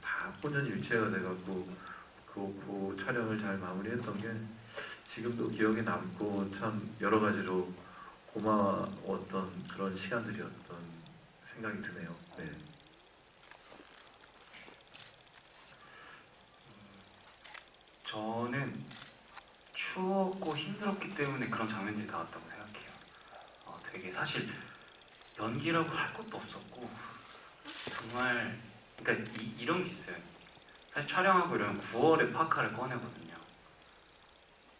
다 혼연일체가 돼갖고 그 촬영을 잘 마무리했던 게 지금도 기억에 남고 참 여러 가지로 고마웠던 그런 시간들이었던 생각이 드네요. 네. 저는 추웠고 힘들었기 때문에 그런 장면들이 나왔다고 생각해요. 되게 사실 연기라고 할 것도 없었고 정말 그러니까 이런 게 있어요. 사실 촬영하고 이러면 9월에 파카를 꺼내거든요.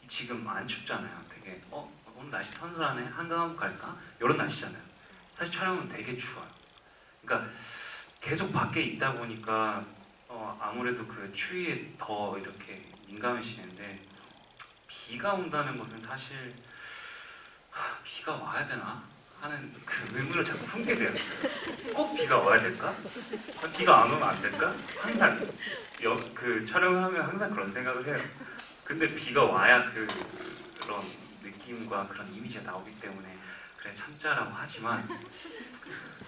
지금 안 춥잖아요. 되게 오늘 날씨 선선하네. 한강 한번 갈까? 이런 날씨잖아요. 사실 촬영은 되게 추워요. 그러니까 계속 밖에 있다 보니까 아무래도 그 추위에 더 이렇게 민감해지는데 비가 온다는 것은 사실 비가 와야 되나 하는 그 의문을 자꾸 품게 돼요. 꼭 비가 와야 될까? 비가 안 오면 안 될까? 항상 그 촬영을 하면 항상 그런 생각을 해요. 근데 비가 와야 그런 느낌과 그런 이미지가 나오기 때문에 그래 참자라고 하지만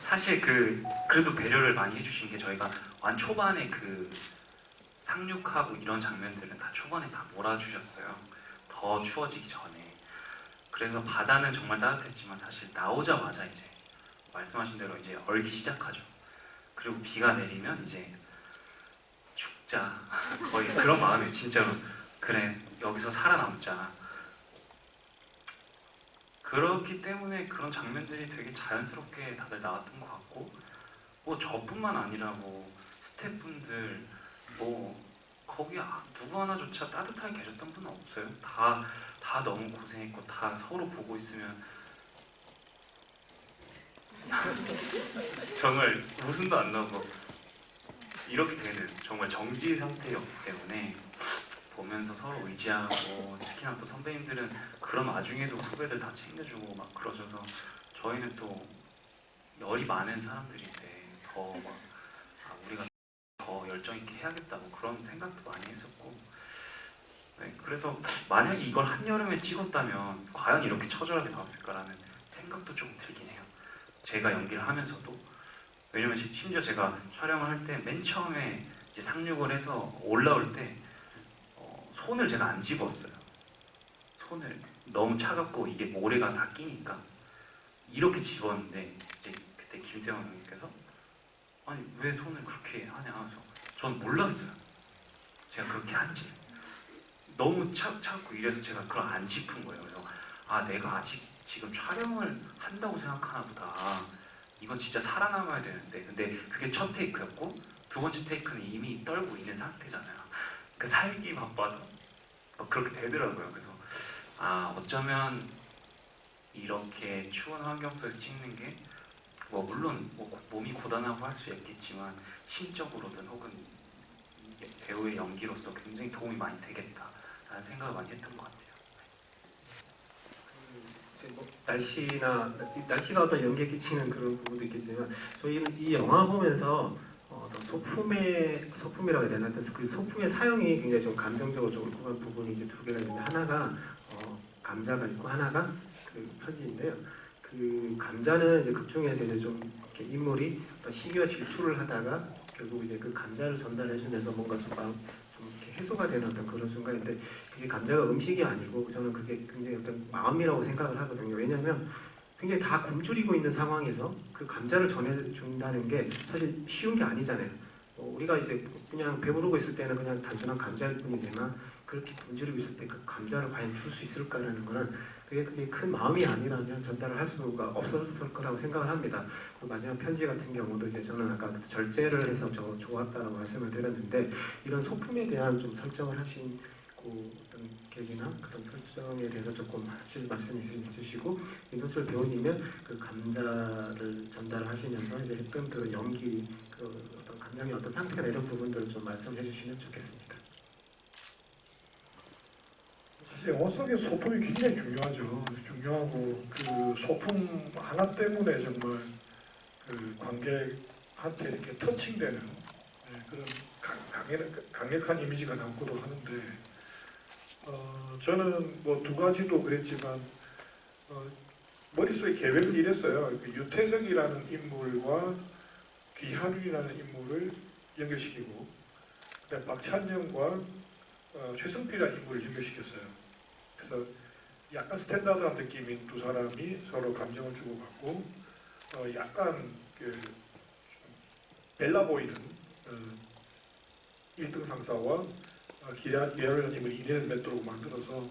사실 그래도 배려를 많이 해주신 게 저희가 완 초반에 그 상륙하고 이런 장면들은 다 초반에 다 몰아주셨어요. 더 추워지기 전에. 그래서 바다는 정말 따뜻했지만 사실 나오자마자 이제 말씀하신 대로 이제 얼기 시작하죠. 그리고 비가 내리면 이제 죽자 거의 그런 마음이 진짜로 그래 여기서 살아남자. 그렇기 때문에 그런 장면들이 되게 자연스럽게 다들 나왔던 것 같고 뭐 저뿐만 아니라 뭐 스태프분들 뭐 거기 누구 하나조차 따뜻하게 계셨던 분은 없어요. 다 너무 고생했고 다 서로 보고 있으면 정말 웃음도 안 나고 이렇게 되는 정말 정지 상태였기 때문에 보면서 서로 의지하고 특히나 또 선배님들은 그런 와중에도 후배들 다 챙겨주고 막 그러셔서 저희는 또 열이 많은 사람들인데 더 막 우리가 더 열정 있게 해야겠다 뭐 그런 생각도 많이 했었고 네, 그래서 만약에 이걸 한여름에 찍었다면 과연 이렇게 처절하게 나왔을까라는 생각도 조금 들긴 해요. 제가 연기를 하면서도 왜냐면 심지어 제가 촬영을 할 때 맨 처음에 이제 상륙을 해서 올라올 때 손을 제가 안 집었어요. 손을 너무 차갑고 이게 모래가 다 끼니까 이렇게 집었는데 이제 그때 김태형 형님께서 아니 왜 손을 그렇게 하냐 해서 전 몰랐어요. 제가 그렇게 한지 너무 차갑고 이래서 제가 그걸 안 짚은 거예요. 그래서 내가 아직 지금 촬영을 한다고 생각하나 보다. 이건 진짜 살아남아야 되는데 근데 그게 첫 테이크였고 두 번째 테이크는 이미 떨고 있는 상태잖아요. 그 살기 바빠서 막 그렇게 되더라고요. 그래서 어쩌면 이렇게 추운 환경 속에서 찍는 게 뭐 물론 몸이 고단하고 할 수 있겠지만 심적으로든 혹은 배우의 연기로서 굉장히 도움이 많이 되겠다라는 생각을 많이 했던 것 같아요. 뭐 날씨가 어떤 연기에 끼치는 그런 부분도 있겠지만 저희는 이 영화 보면서 소품이라고 해야 되나? 그 소품의 사용이 굉장히 좀 감정적으로 좀 그런 부분이 이제 두 개가 있는데 하나가 감자가 있고 하나가 그 편지인데요. 그 감자는 이제 극 중에서 이제 좀 이렇게 인물이 시기와 질투를 하다가 결국 이제 그 감자를 전달해 주면서 뭔가 좀 이렇게 해소가 되는 어떤 그런 순간인데 그게 감자가 음식이 아니고 저는 그게 굉장히 어떤 마음이라고 생각을 하거든요. 왜냐하면 굉장히 다 굶주리고 있는 상황에서 그 감자를 전해준다는 게 사실 쉬운 게 아니잖아요. 우리가 이제 그냥 배부르고 있을 때는 그냥 단순한 감자일 뿐이지만 그렇게 굶주리고 있을 때 그 감자를 과연 줄 수 있을까라는 거는 그게 큰 마음이 아니라면 전달을 할 수가 없었을 거라고 생각을 합니다. 마지막 편지 같은 경우도 이제 저는 아까 절제를 해서 좋았다고 말씀을 드렸는데 이런 소품에 대한 좀 설정을 하시고 계획이나 그런 설정에 대해서 조금 하실 말씀이 있으시고, 윤석철 배우님은 그 감자를 전달하시면서 이제 했던 그 연기, 그 어떤 감정의 어떤 상태나 이런 부분들을 좀 말씀해 주시면 좋겠습니다. 사실 영화 속의 소품이 굉장히 중요하죠. 중요하고 그 소품 하나 때문에 정말 그 관객한테 이렇게 터칭되는 그런 강력한 이미지가 남고도 하는데, 저는 뭐 두 가지도 그랬지만 머릿속에 계획을 이랬어요. 그 유태석이라는 인물과 귀하륜이라는 인물을 연결시키고, 그다음에 박찬영과 최승필이라는 인물을 연결시켰어요. 그래서 약간 스탠다드한 느낌인 두 사람이 서로 감정을 주고받고, 약간 그 벨라 보이는 1등 상사와 기하륜이라는 인물이 인연을 맺도록 만들어서,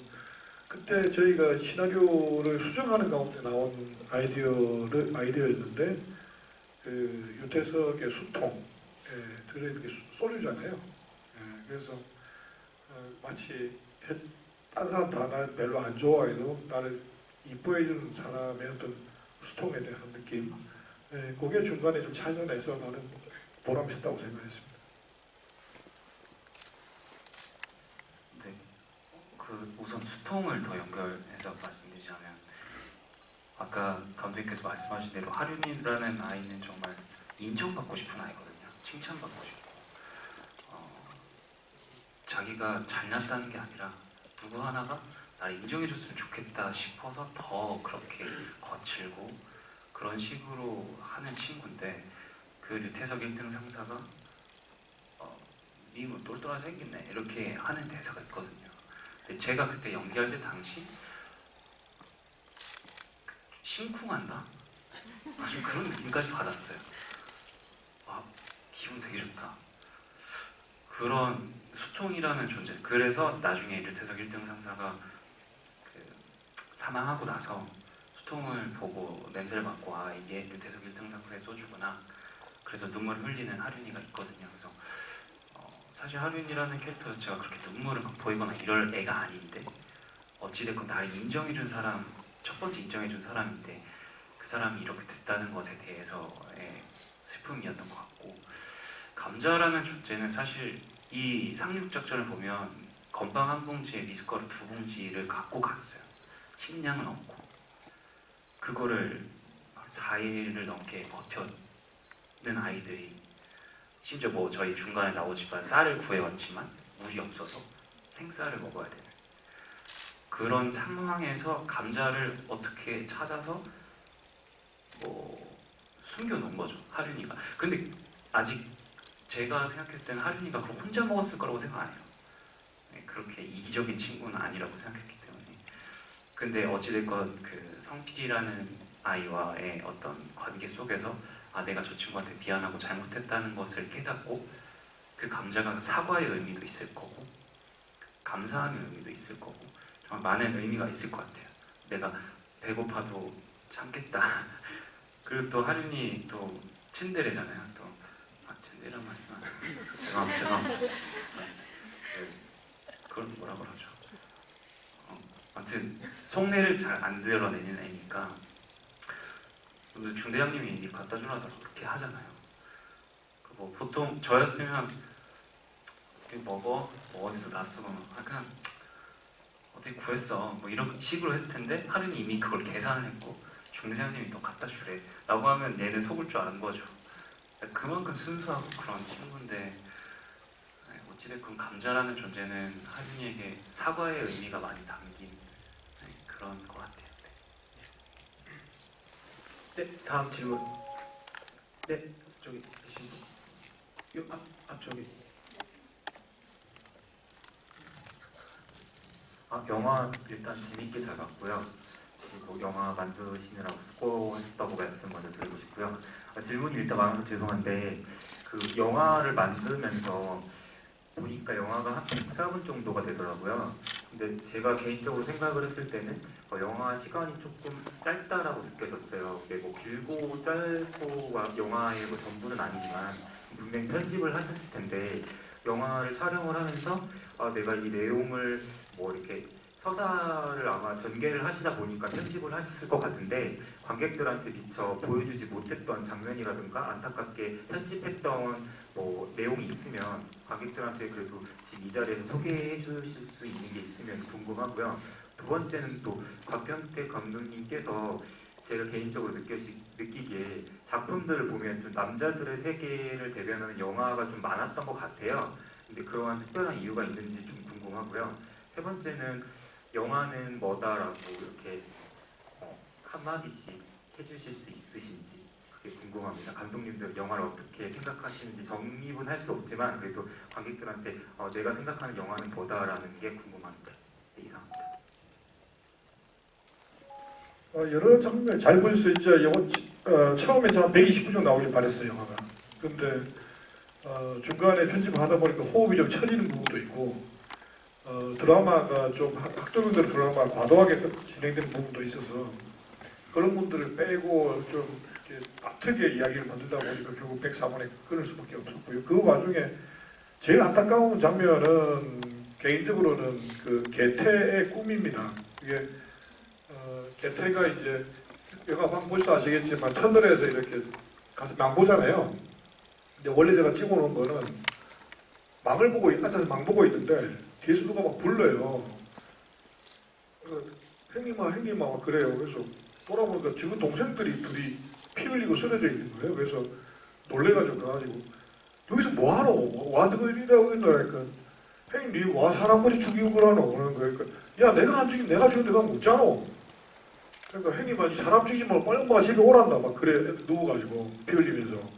그때 저희가 시나리오를 수정하는 가운데 나온 아이디어였는데, 그 유태석의 수통, 들을 이렇게 쏘주잖아요. 그래서 마치 다른 사람 다 나를 별로 안 좋아해도 나를 이뻐해주는 사람의 어떤 수통에 대한 느낌, 그게 중간에 좀 찾아내서 나는 보람이 있다고 생각했습니다. 네, 그 우선 수통을 더 연결해서 말씀드리자면, 아까 감독님께서 말씀하신 대로 하륜이라는 아이는 정말 인정받고 싶은 아이거든요. 칭찬받고 싶고, 자기가 잘났다는 게 아니라 누구 하나가 나를 인정해줬으면 좋겠다 싶어서 더 그렇게 거칠고 그런 식으로 하는 친구인데, 그 류태석 1등 상사가 니 뭐 똘똘하게 생겼네 이렇게 하는 대사가 있거든요. 근데 제가 그때 연기할 때 당시 심쿵한다? 좀 그런 느낌까지 받았어요. 아, 기분 되게 좋다. 그런 수통이라는 존재. 그래서 나중에 류태석 1등 상사가 그 사망하고 나서 수통을 보고 냄새를 맡고, 아, 이게 류태석 1등 상사의 소주구나. 그래서 눈물을 흘리는 하륜이가 있거든요. 그래서 사실 하륜이라는 캐릭터 자체가 그렇게 눈물을 막 보이거나 이럴 애가 아닌데, 어찌됐건 나를 인정해준 사람, 첫 번째 인정해준 사람인데 그 사람이 이렇게 됐다는 것에 대해서의 슬픔이었던 것 같고, 감자라는 존재는 사실 이 상륙작전을 보면 건빵 한 봉지에 미숫가루 두 봉지를 갖고 갔어요. 식량은 없고, 그거를 4일을 넘게 버텨는 아이들이, 심지어 뭐 저희 중간에 나오지만 쌀을 구해왔지만 물이 없어서 생쌀을 먹어야 되는 그런 상황에서 감자를 어떻게 찾아서 뭐 숨겨놓은 거죠, 하륜이가. 근데 아직 제가 생각했을 때는 하륜이가 그걸 혼자 먹었을 거라고 생각 안 해요. 그렇게 이기적인 친구는 아니라고 생각했기 때문에. 근데 어찌됐건 그 성필이라는 아이와의 어떤 관계 속에서, 아, 내가 저 친구한테 미안하고 잘못했다는 것을 깨닫고, 그 감자가 사과의 의미도 있을 거고 감사하는 의미도 있을 거고 정말 많은 의미가 있을 것 같아요. 내가 배고파도 참겠다. 그리고 또 하륜이 또 츤데레잖아요. 또 츤데레란 말씀 안 해요. 죄송합니다. 그걸 뭐라 그러죠? 아무튼 속내를 잘 안 드러내는 애니까, 오늘 중대장님이 니 갖다 주라고 그렇게 하잖아요. 뭐 보통 저였으면 먹어? 뭐 어디서 났어? 그냥 어디 구했어? 뭐 이런 식으로 했을 텐데, 하륜이 이미 그걸 계산을 했고 중대장님이 또 갖다 주래 라고 하면 얘는 속을 줄 아는 거죠. 그만큼 순수하고 그런 친구인데, 어찌됐건 감자라는 존재는 하륜이에게 사과의 의미가 많이 담긴 그런 것 같아요. 네, 다음 질문. 네, 저기 계신 분. 요 앞쪽에. 영화 일단 재밌게 잘 봤고요. 그리고 영화 만드시느라고 수고하셨다고 말씀 먼저 드리고 싶고요. 질문이 일단 많아서 죄송한데, 그 영화를 만들면서 보니까 영화가 한 104분 정도가 되더라고요. 근데 제가 개인적으로 생각을 했을 때는 영화 시간이 조금 짧다라고 느껴졌어요. 이게 뭐 길고 짧고가 영화의 뭐 전부는 아니지만 분명히 편집을 하셨을 텐데, 영화를 촬영을 하면서 내가 이 내용을 뭐 이렇게 서사를 아마 전개를 하시다 보니까 편집을 하셨을 것 같은데 관객들한테 미처 보여주지 못했던 장면이라든가 안타깝게 편집했던 뭐 내용이 있으면 관객들한테 그래도 지금 이 자리에서 소개해 주실 수 있는 게 있으면 궁금하고요. 두 번째는 또 곽경택 감독님께서 제가 개인적으로 느끼기에 작품들을 보면 좀 남자들의 세계를 대변하는 영화가 좀 많았던 것 같아요. 근데 그러한 특별한 이유가 있는지 좀 궁금하고요. 세 번째는 영화는 뭐다라고 이렇게 한마디씩 해주실 수 있으신지 그게 궁금합니다. 감독님들 영화를 어떻게 생각하시는지 정립은 할 수 없지만 그래도 관객들한테 내가 생각하는 영화는 뭐다라는 게 궁금합니다. 네, 이상입니다. 여러 장면 잘 볼 수 있죠. 처음에 한 120분 정도 나오길 바랬어요, 영화가. 근데 중간에 편집하다 보니까 호흡이 좀 처지는 부분도 있고 드라마가 좀 학도면들 드라마가 과도하게 진행되는 부분도 있어서 그런 분들을 빼고 좀 이렇게 빠트게 이야기를 만들다 보니까 결국 104분에 끊을 수밖에 없었고요. 그 와중에 제일 안타까운 장면은 개인적으로는 그 개태의 꿈입니다. 이게 개태가 이제 영화 보셔서 아시겠지만 터널에서 이렇게 가서 망 보잖아요. 근데 원래 제가 찍어놓은 거는 망을 보고 앉아서 망 보고 있는데 뒤에서 누가 막 불러요. 형님아 막 그래요. 그래서 돌아보니까 지금 동생들이 둘이 피 흘리고 쓰러져 있는 거예요. 그래서 놀래가지고 가가지고 여기서 뭐하노? 와 너희라고 했노라니까 형님 니 와 사람들이 죽이고 그러노? 그러는 거예요. 그러니까 야 내가 안 죽인 내가 죽인 내가 묻잖아. 그러니까 형님아 사람 죽이지 말고 빨리 엄마가 집에 오란다 막 그래 누워가지고 피 흘리면서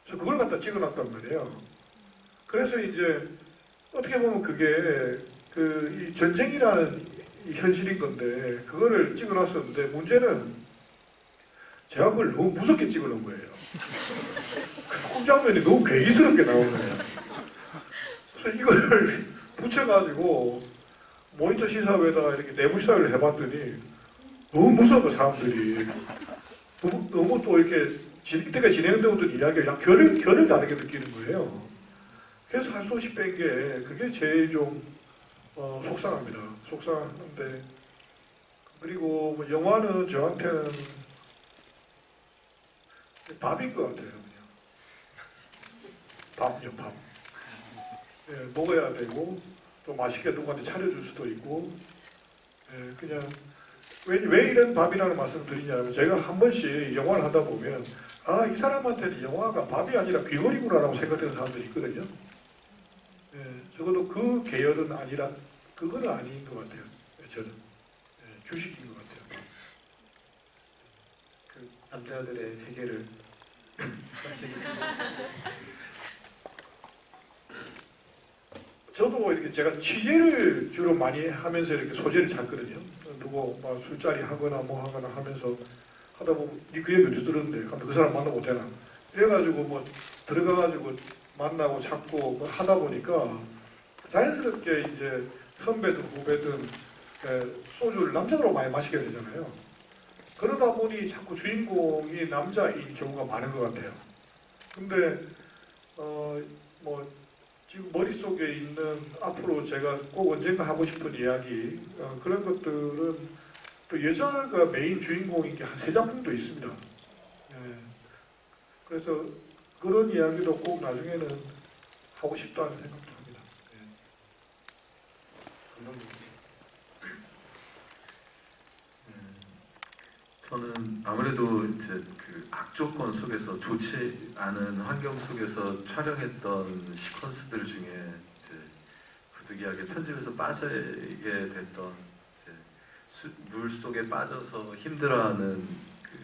그래서 그걸 갖다 찍어놨단 말이에요. 그래서 이제 어떻게 보면 그게 이 전쟁이라는 이 현실인 건데 그거를 찍어놨었는데 문제는 제가 그걸 너무 무섭게 찍어놓은 거예요. 그 장면이 너무 괴기스럽게 나오는 거예요. 그래서 이걸 붙여가지고 모니터 시사회에다가 이렇게 내부 시사회를 해봤더니 너무 무서운 거 사람들이 너무 또 이렇게 이때가 진행되었던 이야기가 결을 다르게 느끼는 거예요. 그래서 할 수 없이 뺀 게 그게 제일 좀 속상합니다. 속상한데 그리고 뭐 영화는 저한테는 밥인 것 같아요. 그냥 밥요 밥. 예, 먹어야 되고 또 맛있게 누구한테 차려줄 수도 있고 예, 그냥 왜 이런 밥이라는 말씀을 드리냐면 제가 한 번씩 영화를 하다 보면 이 사람한테는 영화가 밥이 아니라 귀걸이구나라고 생각되는 사람들이 있거든요. 예, 적어도 그 계열은 아니라 그거는 아닌 것 같아요. 저는 주식인 것 같아요. 그 남자들의 세계를 사실 저도 이렇게 제가 취재를 주로 많이 하면서 이렇게 소재를 찾거든요. 누구 막 술자리 하거나 뭐 하거나 하면서 하다 보면 그 얘기 어디 들었는데 근데 그 사람 만나고 되나 이래가지고 뭐 들어가가지고 만나고 찾고 뭐 하다 보니까 자연스럽게 이제 선배든 후배든 소주를 남자로 많이 마시게 되잖아요. 그러다 보니 자꾸 주인공이 남자인 경우가 많은 것 같아요. 근데 뭐 지금 머릿속에 있는 앞으로 제가 꼭 언젠가 하고 싶은 이야기 그런 것들은 또 여자가 메인 주인공인 게 한 3작품도 있습니다. 예. 그래서 그런 이야기도 꼭 나중에는 하고 싶다는 생각도 합니다. 저는 아무래도 이제 그 악조건 속에서 좋지 않은 환경 속에서 촬영했던 시퀀스들 중에 이제 부득이하게 편집에서 빠지게 됐던 이제 물 속에 빠져서 힘들어하는 그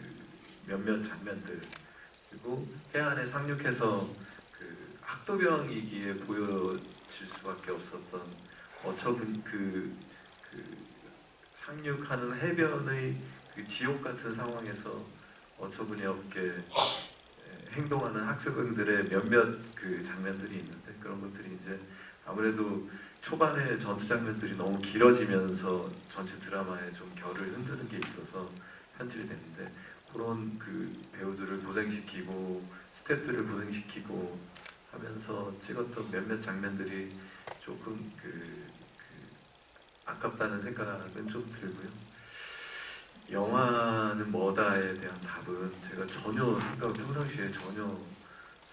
몇몇 장면들 그리고 해안에 상륙해서 그 학도병이기에 보여질 수밖에 없었던 어처구니 그 상륙하는 해변의 그 지옥 같은 상황에서 어처구니 없게 행동하는 학교병들의 몇몇 그 장면들이 있는데 그런 것들이 이제 아무래도 초반에 전투 장면들이 너무 길어지면서 전체 드라마에 좀 결을 흔드는 게 있어서 편집이 됐는데 그런 그 배우들을 고생시키고 스태프들을 고생시키고 하면서 찍었던 몇몇 장면들이 조금 아깝다는 생각은 좀 들고요. 영화는 뭐다에 대한 답은 제가 평상시에 전혀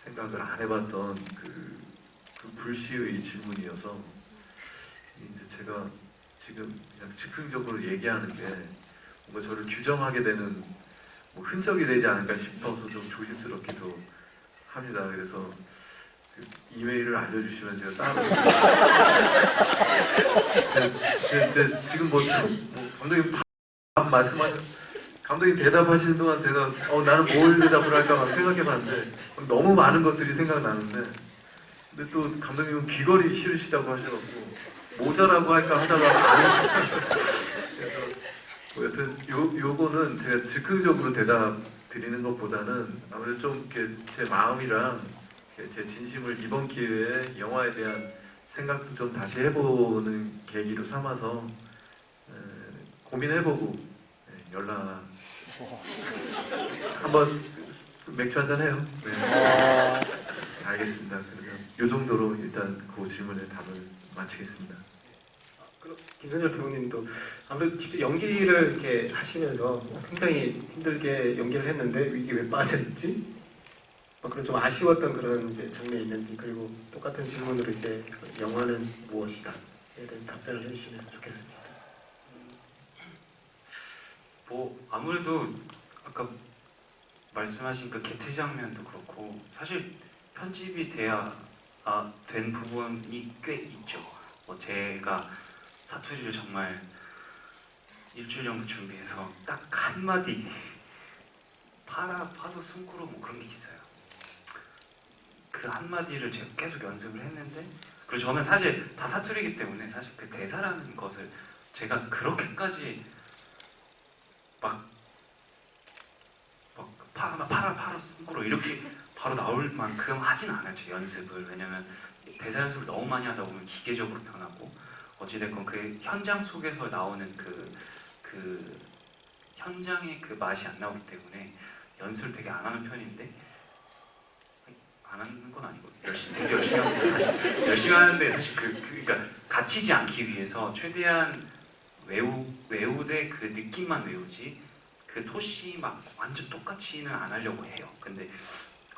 생각을 안 해봤던 그 불시의 질문이어서 이제 제가 지금 그냥 즉흥적으로 얘기하는 게 뭔가 저를 규정하게 되는 뭐 흔적이 되지 않을까 싶어서 좀 조심스럽기도 합니다. 그래서 그 이메일을 알려주시면 제가 따로 지금 감독님 감독님 대답하시는 동안 제가 나는 뭘 대답을 할까 막 생각해봤는데 너무 많은 것들이 생각나는데 근데 또 감독님은 귀걸이 싫으시다고 하셔갖고 모자라고 할까 하다가 그래서 여튼 요거는 제가 즉흥적으로 대답 드리는 것보다는 아무래도 좀 이렇게 제 마음이랑 제 진심을 이번 기회에 영화에 대한 생각도 좀 다시 해보는 계기로 삼아서 고민해보고 연락 한번 맥주 한잔 해요. 네. 알겠습니다. 그러면 이 정도로 일단 그 질문에 답을 마치겠습니다. 김선재 배우님도 아무래도 직접 연기를 이렇게 하시면서 굉장히 힘들게 연기를 했는데 이게 왜 빠져있지? 그런 좀 아쉬웠던 그런 이제 장면이 있는지, 그리고 똑같은 질문으로 이제 영화는 무엇이다에 대한 답변을 해주시면 좋겠습니다. 뭐 아무래도 아까 말씀하신 그 개태 장면도 그렇고 사실 편집이 된 부분이 꽤 있죠. 뭐 제가 사투리를 정말 일주일 정도 준비해서 딱 한마디 파서 숨고로 뭐 그런 게 있어요. 그 한마디를 제가 계속 연습을 했는데, 그리고 저는 사실 다 사투리이기 때문에 사실 그 대사라는 것을 제가 그렇게까지 파라 숨고로 이렇게 바로 나올 만큼 하진 않았죠, 연습을. 왜냐면 대사 연습을 너무 많이 하다 보면 기계적으로 변하고, 어찌됐건 그 현장 속에서 나오는 그 현장의 그 맛이 안 나오기 때문에 연습을 되게 안 하는 편인데, 안 하는 건 아니고 되게 열심히 하고 열심히 하는데, 사실 그러니까 갇히지 않기 위해서 최대한 외우되 그 느낌만 외우지 그 토시 막 완전 똑같이는 안 하려고 해요. 근데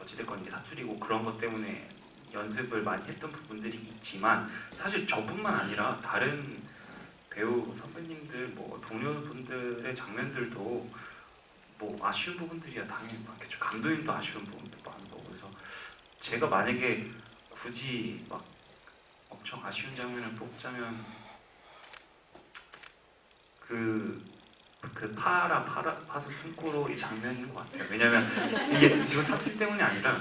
어찌됐건 이게 사투리고 그런 것 때문에 연습을 많이 했던 부분들이 있지만, 사실 저뿐만 아니라 다른 배우 선배님들, 뭐 동료분들의 장면들도 뭐 아쉬운 부분들이야 당연히 많겠죠. 감독님도 아쉬운 부분도 많고. 그래서 제가 만약에 굳이 막 엄청 아쉬운 장면을 뽑자면 그 파서 숨고로 이 장면인 것 같아요. 왜냐면 이게 지금 사투리 때문이 아니라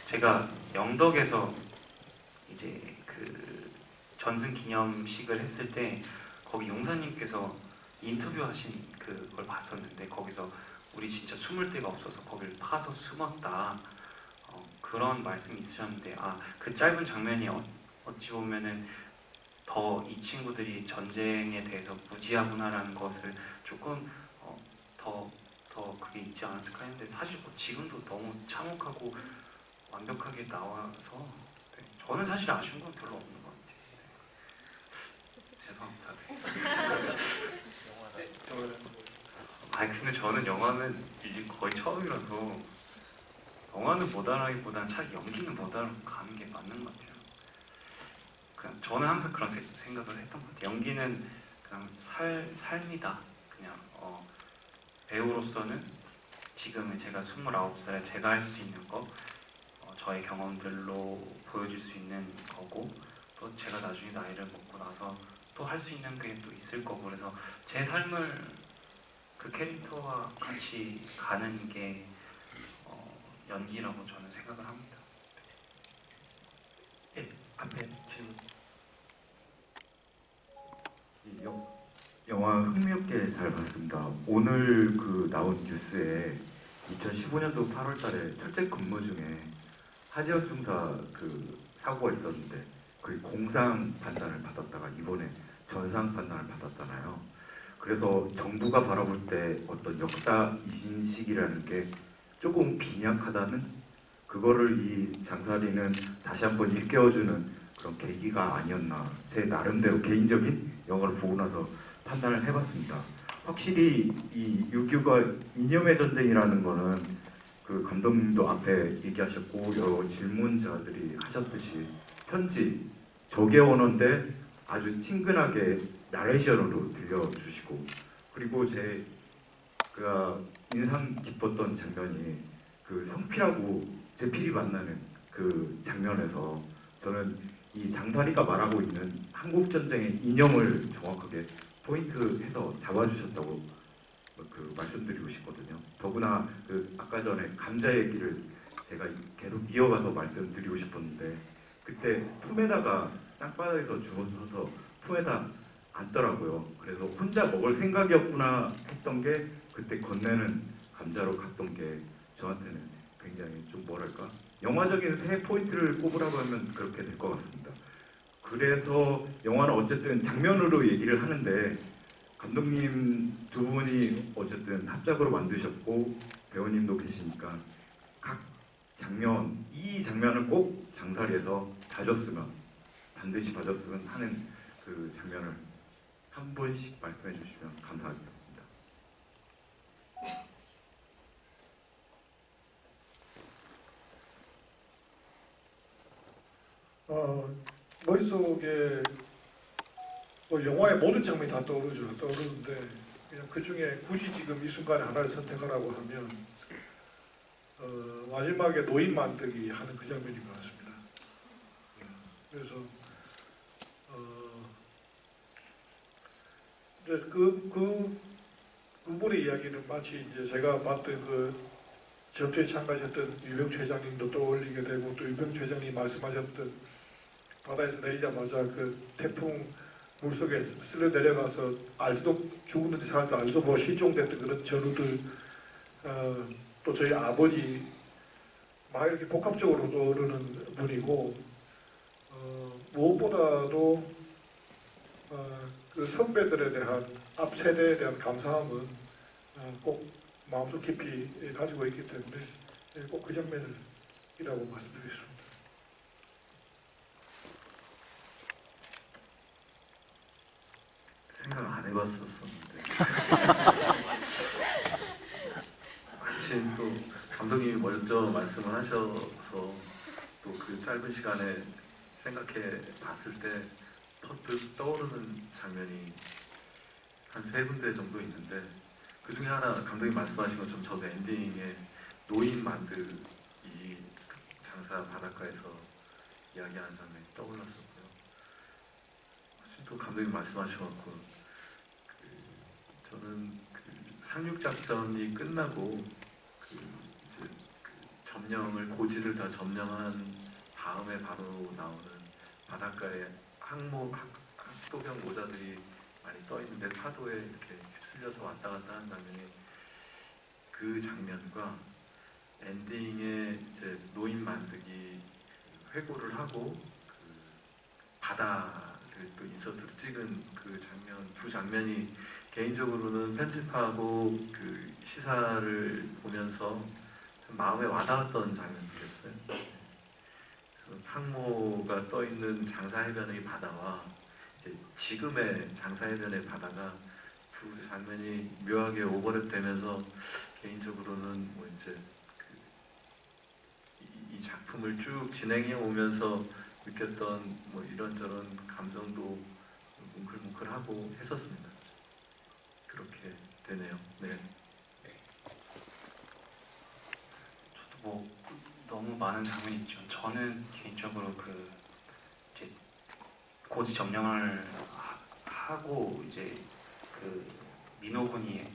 제가 영덕에서 이제 그 전승 기념식을 했을 때 거기 용사님께서 인터뷰하신 그걸 봤었는데, 거기서 우리 진짜 숨을 데가 없어서 거기를 파서 숨었다, 그런 말씀이 있으셨는데, 그 짧은 장면이 어찌 보면은 더 이 친구들이 전쟁에 대해서 무지하구나라는 것을 조금 더 그게 있지 않았을까 했는데, 사실 뭐 지금도 너무 참혹하고 완벽하게 나와서 저는 사실 아쉬운 건 별로 없는 것 같아요. 죄송합니다. 근데 저는 영화는 이게 거의 처음이라서 영화는 못 알아기보다는 차라리 연기는 못 알아가는 게 맞는 것 같아요. 그냥 저는 항상 그런 생각을 했던 것 같아요. 연기는 그냥 삶이다. 그냥 배우로서는 지금 제가 29살에 제가 할 수 있는 거, 저의 경험들로 보여줄 수 있는 거고, 또 제가 나중에 나이를 먹고 나서 또 할 수 있는 게 또 있을 거고, 그래서 제 삶을 그 캐릭터와 같이 가는 게 연기라고 저는 생각을 합니다. 예, 앞에 질문. 영화 흥미롭게 잘 봤습니다. 오늘 나온 뉴스에 2015년도 8월달에 철제 근무 중에 하지연 중사 사고가 있었는데 그 공상 판단을 받았다가 이번에 전상 판단을 받았잖아요. 그래서 정부가 바라볼 때 어떤 역사 이진식이라는 게 조금 빈약하다는 그거를 이 장사리는 다시 한번 일깨워주는 그런 계기가 아니었나, 제 나름대로 개인적인 영화를 보고 나서 판단을 해봤습니다. 확실히 이 6.25가 이념의 전쟁이라는 거는 그 감독님도 앞에 얘기하셨고 여러 질문자들이 하셨듯이 편지, 적의 언어인데 아주 친근하게 나레이션으로 들려주시고, 그리고 제가 인상 깊었던 장면이 그 성필하고 제필이 만나는 그 장면에서 저는 이 장사리가 말하고 있는 한국 전쟁의 이념을 정확하게 포인트해서 잡아주셨다고 그 말씀드리고 싶거든요. 더구나 그 아까 전에 감자 얘기를 제가 계속 이어가서 말씀드리고 싶었는데, 그때 품에다가 땅바닥에서 주워서 품에다 앉더라고요. 그래서 혼자 먹을 생각이었구나 했던 게 그때 건네는 감자로 갔던 게 저한테는 굉장히 좀 뭐랄까, 영화적인 새 포인트를 꼽으라고 하면 그렇게 될 것 같습니다. 그래서 영화는 어쨌든 장면으로 얘기를 하는데, 감독님 두 분이 어쨌든 합작으로 만드셨고 배우님도 계시니까 각 장면, 이 장면을 꼭 장사리에서 봐줬으면, 반드시 봐줬으면 하는 그 장면을 한 번씩 말씀해 주시면 감사하겠습니다. 머릿속에 뭐 영화의 모든 장면이 다 떠오르는데 그냥 그 중에 굳이 지금 이 순간에 하나를 선택하라고 하면 마지막에 노인 만들기 하는 그 장면인 것 같습니다. 그래서 이제 그 부분의 이야기는 마치 이제 제가 봤던 그 전투에 참가하셨던 유병주 회장님도 떠올리게 되고, 또 유병주 회장님 말씀하셨던 바다에서 내리자마자 그 태풍 물속에 쓸려 내려가서 알지도 죽었는지 살았는지 알지도 뭐 실종됐던 그런 전우들, 또 저희 아버지 막 이렇게 복합적으로 떠오르는 분이고, 무엇보다도 그 선배들에 대한, 앞 세대에 대한 감사함은 꼭 마음속 깊이 가지고 있기 때문에 꼭 그 장면이라고 말씀드리겠습니다. 생각 안 해봤었는데 마침 또 감독님이 먼저 말씀을 하셔서 또 그 짧은 시간에 생각해 봤을 때 퍼뜩 떠오르는 장면이 한 3군데 정도 있는데, 그 중에 하나 감독님 말씀하신 것처럼 저도 엔딩에 노인 만들이 장사 바닷가에서 이야기하는 장면이 떠올랐었고요. 마침 또 감독님 말씀하셔갖고 저는 그 상륙작전이 끝나고 이제 점령을, 고지를 다 점령한 다음에 바로 나오는 바닷가에 학도병 모자들이 많이 떠 있는데 파도에 이렇게 휩쓸려서 왔다 갔다 하는 장면이, 그 장면과 엔딩에 이제 노인 만드기 회고를 하고 그 바다를 또 인서트로 찍은 그 장면, 두 장면이 개인적으로는 편집하고 그 시사를 보면서 참 마음에 와닿았던 장면들이었어요. 그래서 항모가 떠 있는 장사해변의 바다와 이제 지금의 장사해변의 바다가 두 장면이 묘하게 오버랩되면서 개인적으로는 뭐 이제 이 작품을 쭉 진행해 오면서 느꼈던 뭐 이런저런 감정도 뭉클뭉클하고 했었습니다. 그렇게 되네요. 네. 저도 뭐 너무 많은 장면이 있지만 저는 개인적으로 그 이제 고지 점령을 하고 이제 그 민호군이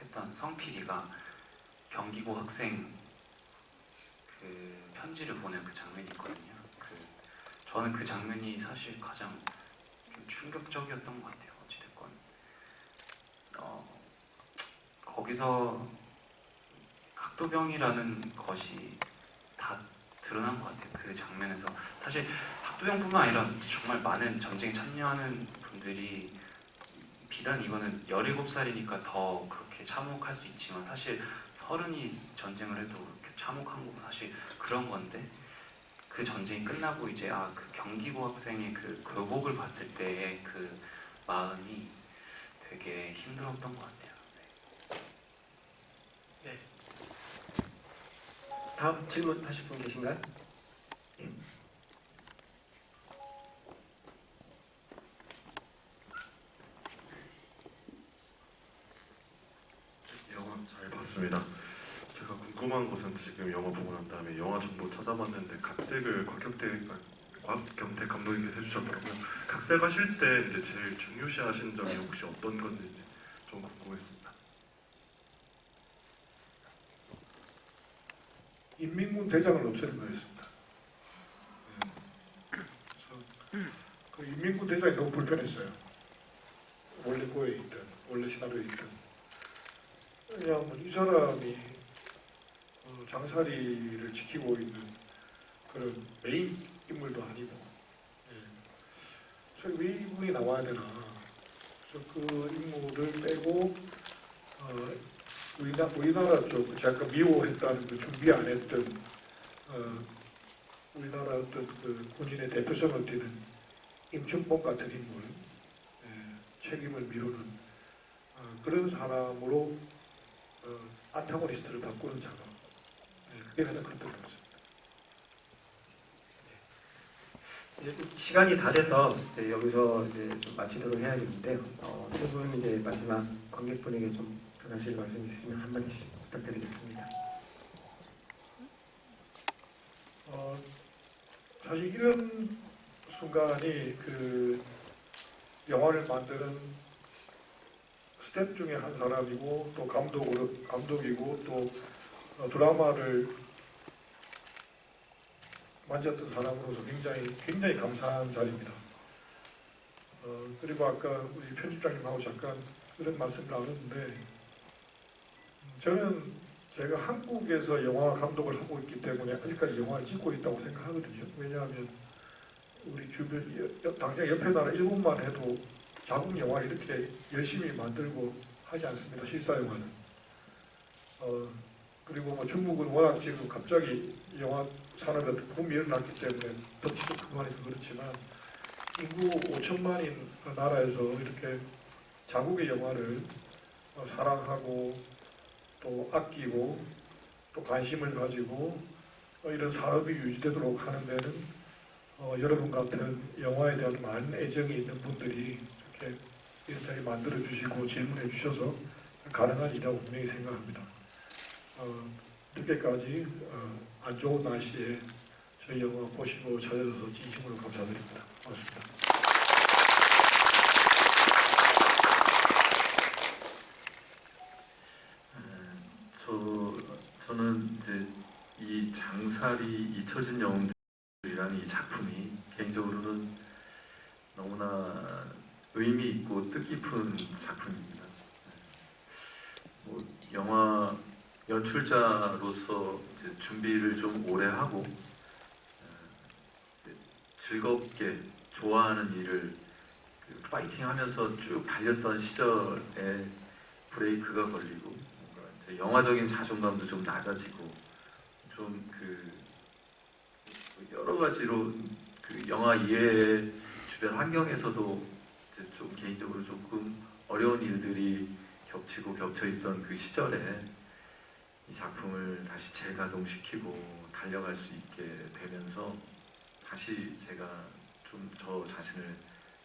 했던 성필이가 경기고 학생 그 편지를 보낸 그 장면이 있거든요. 저는 그 장면이 사실 가장 좀 충격적이었던 것 같아요. 어찌됐건 거기서 학도병이라는 것이 다 드러난 것 같아요. 그 장면에서 사실 학도병뿐만 아니라 정말 많은 전쟁에 참여하는 분들이, 비단 이거는 17살이니까 더 그렇게 참혹할 수 있지만 사실 서른이 전쟁을 해도 이렇게 참혹한 거 사실 그런 건데 그 전쟁이 끝나고 이제 그 경기고 학생의 그 교복을 봤을 때의 그 마음이 되게 힘들었던 것 같아요. 다음 질문 하실 분 계신가요? 영화 잘 봤습니다. 제가 궁금한 것은 지금 영화 보고 난 다음에 영화 정보 찾아봤는데 각색을 곽경택 감독님께서 해주셨더라고요. 각색하실 때 이제 제일 중요시하신 점이 혹시 어떤 건지 좀 궁금했습니다. 인민군 대장을 없애는 거였습니다. 그래서 그 인민군 대장이 너무 불편했어요. 원래 거에 있던, 원래 시나리오에 있던. 왜냐하면 이 사람이 장사리를 지키고 있는 그런 메인 인물도 아니고, 그래서 왜 이분이 나와야 되나. 그래서 그 인물을 빼고 우리나라 쪽 제가 미워했다는 그 준비 안 했던 우리나라 어떤 그 군인의 대표성을 띠는 임충복 같은 인물, 책임을 미루는 그런 사람으로 안타고니스트를 바꾸는 작업, 그게 가장 큰 뜻이었습니다. 이제 시간이 다 돼서 이제 여기서 이제 좀 마치도록 해야 되는데요. 세 분 이제 마지막 관객분에게 좀 전하실 말씀이 있으면 한마디씩 부탁드리겠습니다. 사실 이런 순간이 그 영화를 만드는 스텝 중에 한 사람이고 또 감독이고 또 드라마를 만졌던 사람으로서 굉장히 감사한 자리입니다. 그리고 아까 우리 편집장님하고 잠깐 그런 말씀을 나눴는데 저는 제가 한국에서 영화 감독을 하고 있기 때문에 아직까지 영화를 찍고 있다고 생각하거든요. 왜냐하면 우리 주변 당장 옆에 나라 일본만 해도 자국 영화를 이렇게 열심히 만들고 하지 않습니다. 실사 영화는. 그리고 뭐 중국은 워낙 지금 갑자기 영화 산업에 붐이 일어났기 때문에 덕지도 그만해서 그렇지만 인구 5천만인 나라에서 이렇게 자국의 영화를 사랑하고 또 아끼고 또 관심을 가지고 이런 산업이 유지되도록 하는 데는 여러분 같은 영화에 대한 많은 애정이 있는 분들이 이렇게 이런 자리 만들어 주시고 질문해 주셔서 가능한 일이라고 분명히 생각합니다. 늦게까지 안 좋은 날씨에 저희 영화 보시고 찾아줘서 진심으로 감사드립니다. 고맙습니다. 저는 이제 이 장살이 잊혀진 영웅들이라는 이 작품이 개인적으로는 너무나 의미 있고 뜻깊은 작품입니다. 뭐 영화 연출자로서 이제 준비를 좀 오래 하고 이제 즐겁게 좋아하는 일을 파이팅하면서 쭉 달렸던 시절에 브레이크가 걸리고 뭔가 이제 영화적인 자존감도 좀 낮아지고 좀 여러 가지로 영화 이외의 주변 환경에서도 이제 좀 개인적으로 조금 어려운 일들이 겹치고 겹쳐있던 그 시절에 이 작품을 다시 재가동시키고 달려갈 수 있게 되면서 다시 제가 좀 저 자신을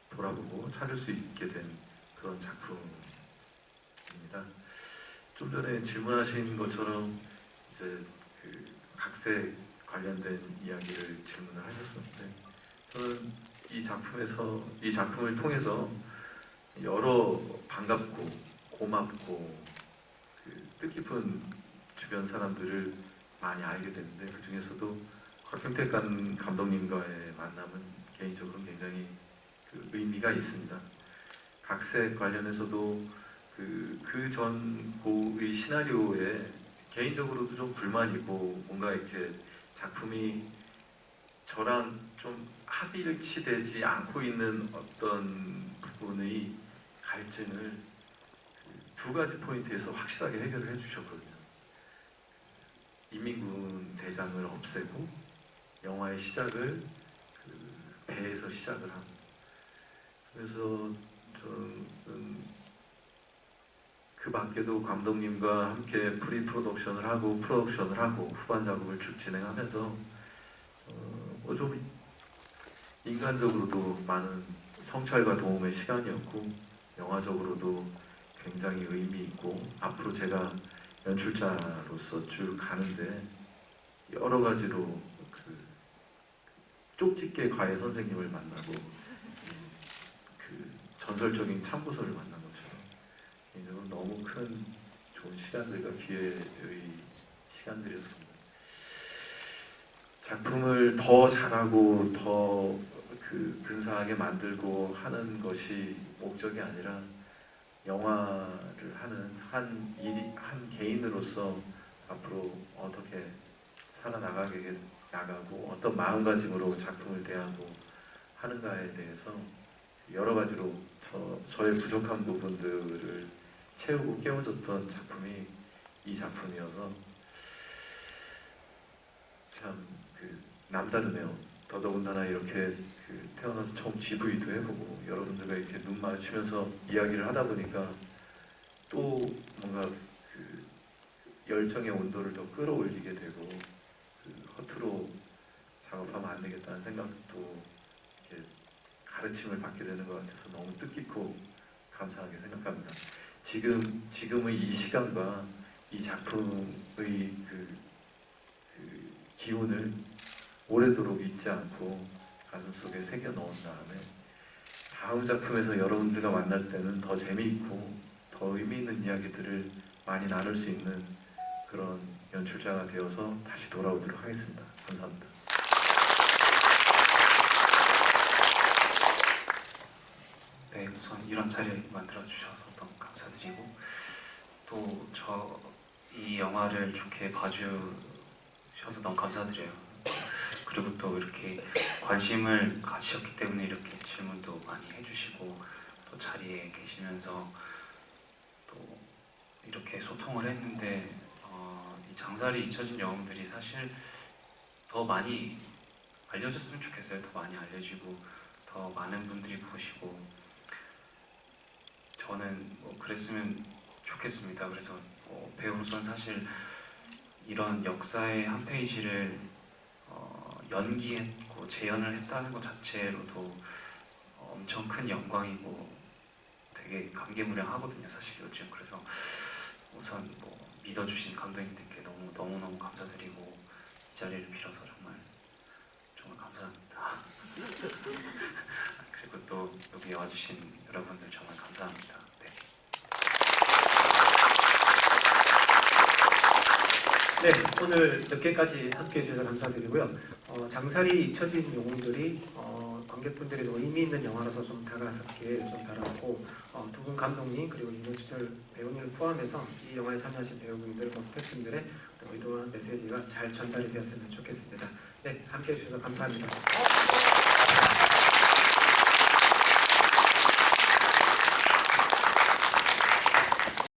돌아보고 찾을 수 있게 된 그런 작품입니다. 좀 전에 질문하신 것처럼 이제 각색 관련된 이야기를 질문을 하셨었는데 저는 이 작품을 통해서 여러 반갑고 고맙고 뜻깊은 주변 사람들을 많이 알게 됐는데 그 중에서도 곽경택 감독님과의 만남은 개인적으로 굉장히 의미가 있습니다. 각색 관련해서도 그 전고의 시나리오에 개인적으로도 좀 불만이고 뭔가 이렇게 작품이 저랑 좀 합일치되지 않고 있는 어떤 부분의 갈증을 두 가지 포인트에서 확실하게 해결을 해주셨거든요. 인민군 대장을 없애고 영화의 시작을 그 배에서 시작을 한. 그래서 저는 그 밖에도 감독님과 함께 프리 프로덕션을 하고 프로덕션을 하고 후반 작업을 쭉 진행하면서 뭐 좀 인간적으로도 많은 성찰과 도움의 시간이었고 영화적으로도 굉장히 의미 있고 앞으로 제가 연출자로서 쭉 가는데 여러 가지로 그 쪽집게 과외 선생님을 만나고 그 전설적인 참고서를 만난 것처럼 개인적으로 너무 큰 좋은 시간들과 기회의 시간들이었습니다. 작품을 더 잘하고 더 그 근사하게 만들고 하는 것이 목적이 아니라 영화를 하는 한 개인으로서 앞으로 어떻게 나가고 어떤 마음가짐으로 작품을 대하고 하는가에 대해서 여러 가지로 저의 부족한 부분들을 채우고 깨워줬던 작품이 이 작품이어서 참 그 남다르네요. 더더군다나 이렇게 그 태어나서 처음 GV도 해보고 여러분들과 이렇게 눈 마주치면서 이야기를 하다 보니까 또 뭔가 그 열정의 온도를 더 끌어올리게 되고 그 허투루 작업하면 안 되겠다는 생각도 이렇게 가르침을 받게 되는 것 같아서 너무 뜻깊고 감사하게 생각합니다. 지금의 이 시간과 이 작품의 그 기운을 오래도록 잊지 않고 가슴속에 새겨 넣은 다음에 다음 작품에서 여러분들과 만날 때는 더 재미있고 더 의미 있는 이야기들을 많이 나눌 수 있는 그런 연출자가 되어서 다시 돌아오도록 하겠습니다. 감사합니다. 네, 우선 이런 자리 만들어 주셔서 너무 감사드리고 또 이 영화를 좋게 봐주셔서 너무 감사드려요. 그리고 또 이렇게 관심을 가지셨기 때문에 이렇게 질문도 많이 해주시고 또 자리에 계시면서 또 이렇게 소통을 했는데 이 장살이 잊혀진 영웅들이 사실 더 많이 알려졌으면 좋겠어요. 더 많이 알려지고 더 많은 분들이 보시고 저는 뭐 그랬으면 좋겠습니다. 그래서 배우로서는 사실 이런 역사의 한 페이지를 연기했고 재현을 했다는 것 자체로도 엄청 큰 영광이고 되게 감개무량하거든요. 사실 요즘. 그래서 우선 뭐 믿어주신 감독님들께 너무너무 감사드리고 이 자리를 빌어서 정말 감사합니다. 그리고 또 여기 와주신 여러분들 정말 감사합니다. 네, 오늘 늦게까지 함께해 주셔서 감사드리고요. 장살이 잊혀진 영웅들이 관객분들에게 의미 있는 영화라서 좀 다가섰기에 좀 바라고 두 분 감독님 그리고 이노철 배우님을 포함해서 이 영화에 참여하신 배우분들, 스태프분들의 의도와 메시지가 잘 전달이 되었으면 좋겠습니다. 네, 함께해 주셔서 감사합니다.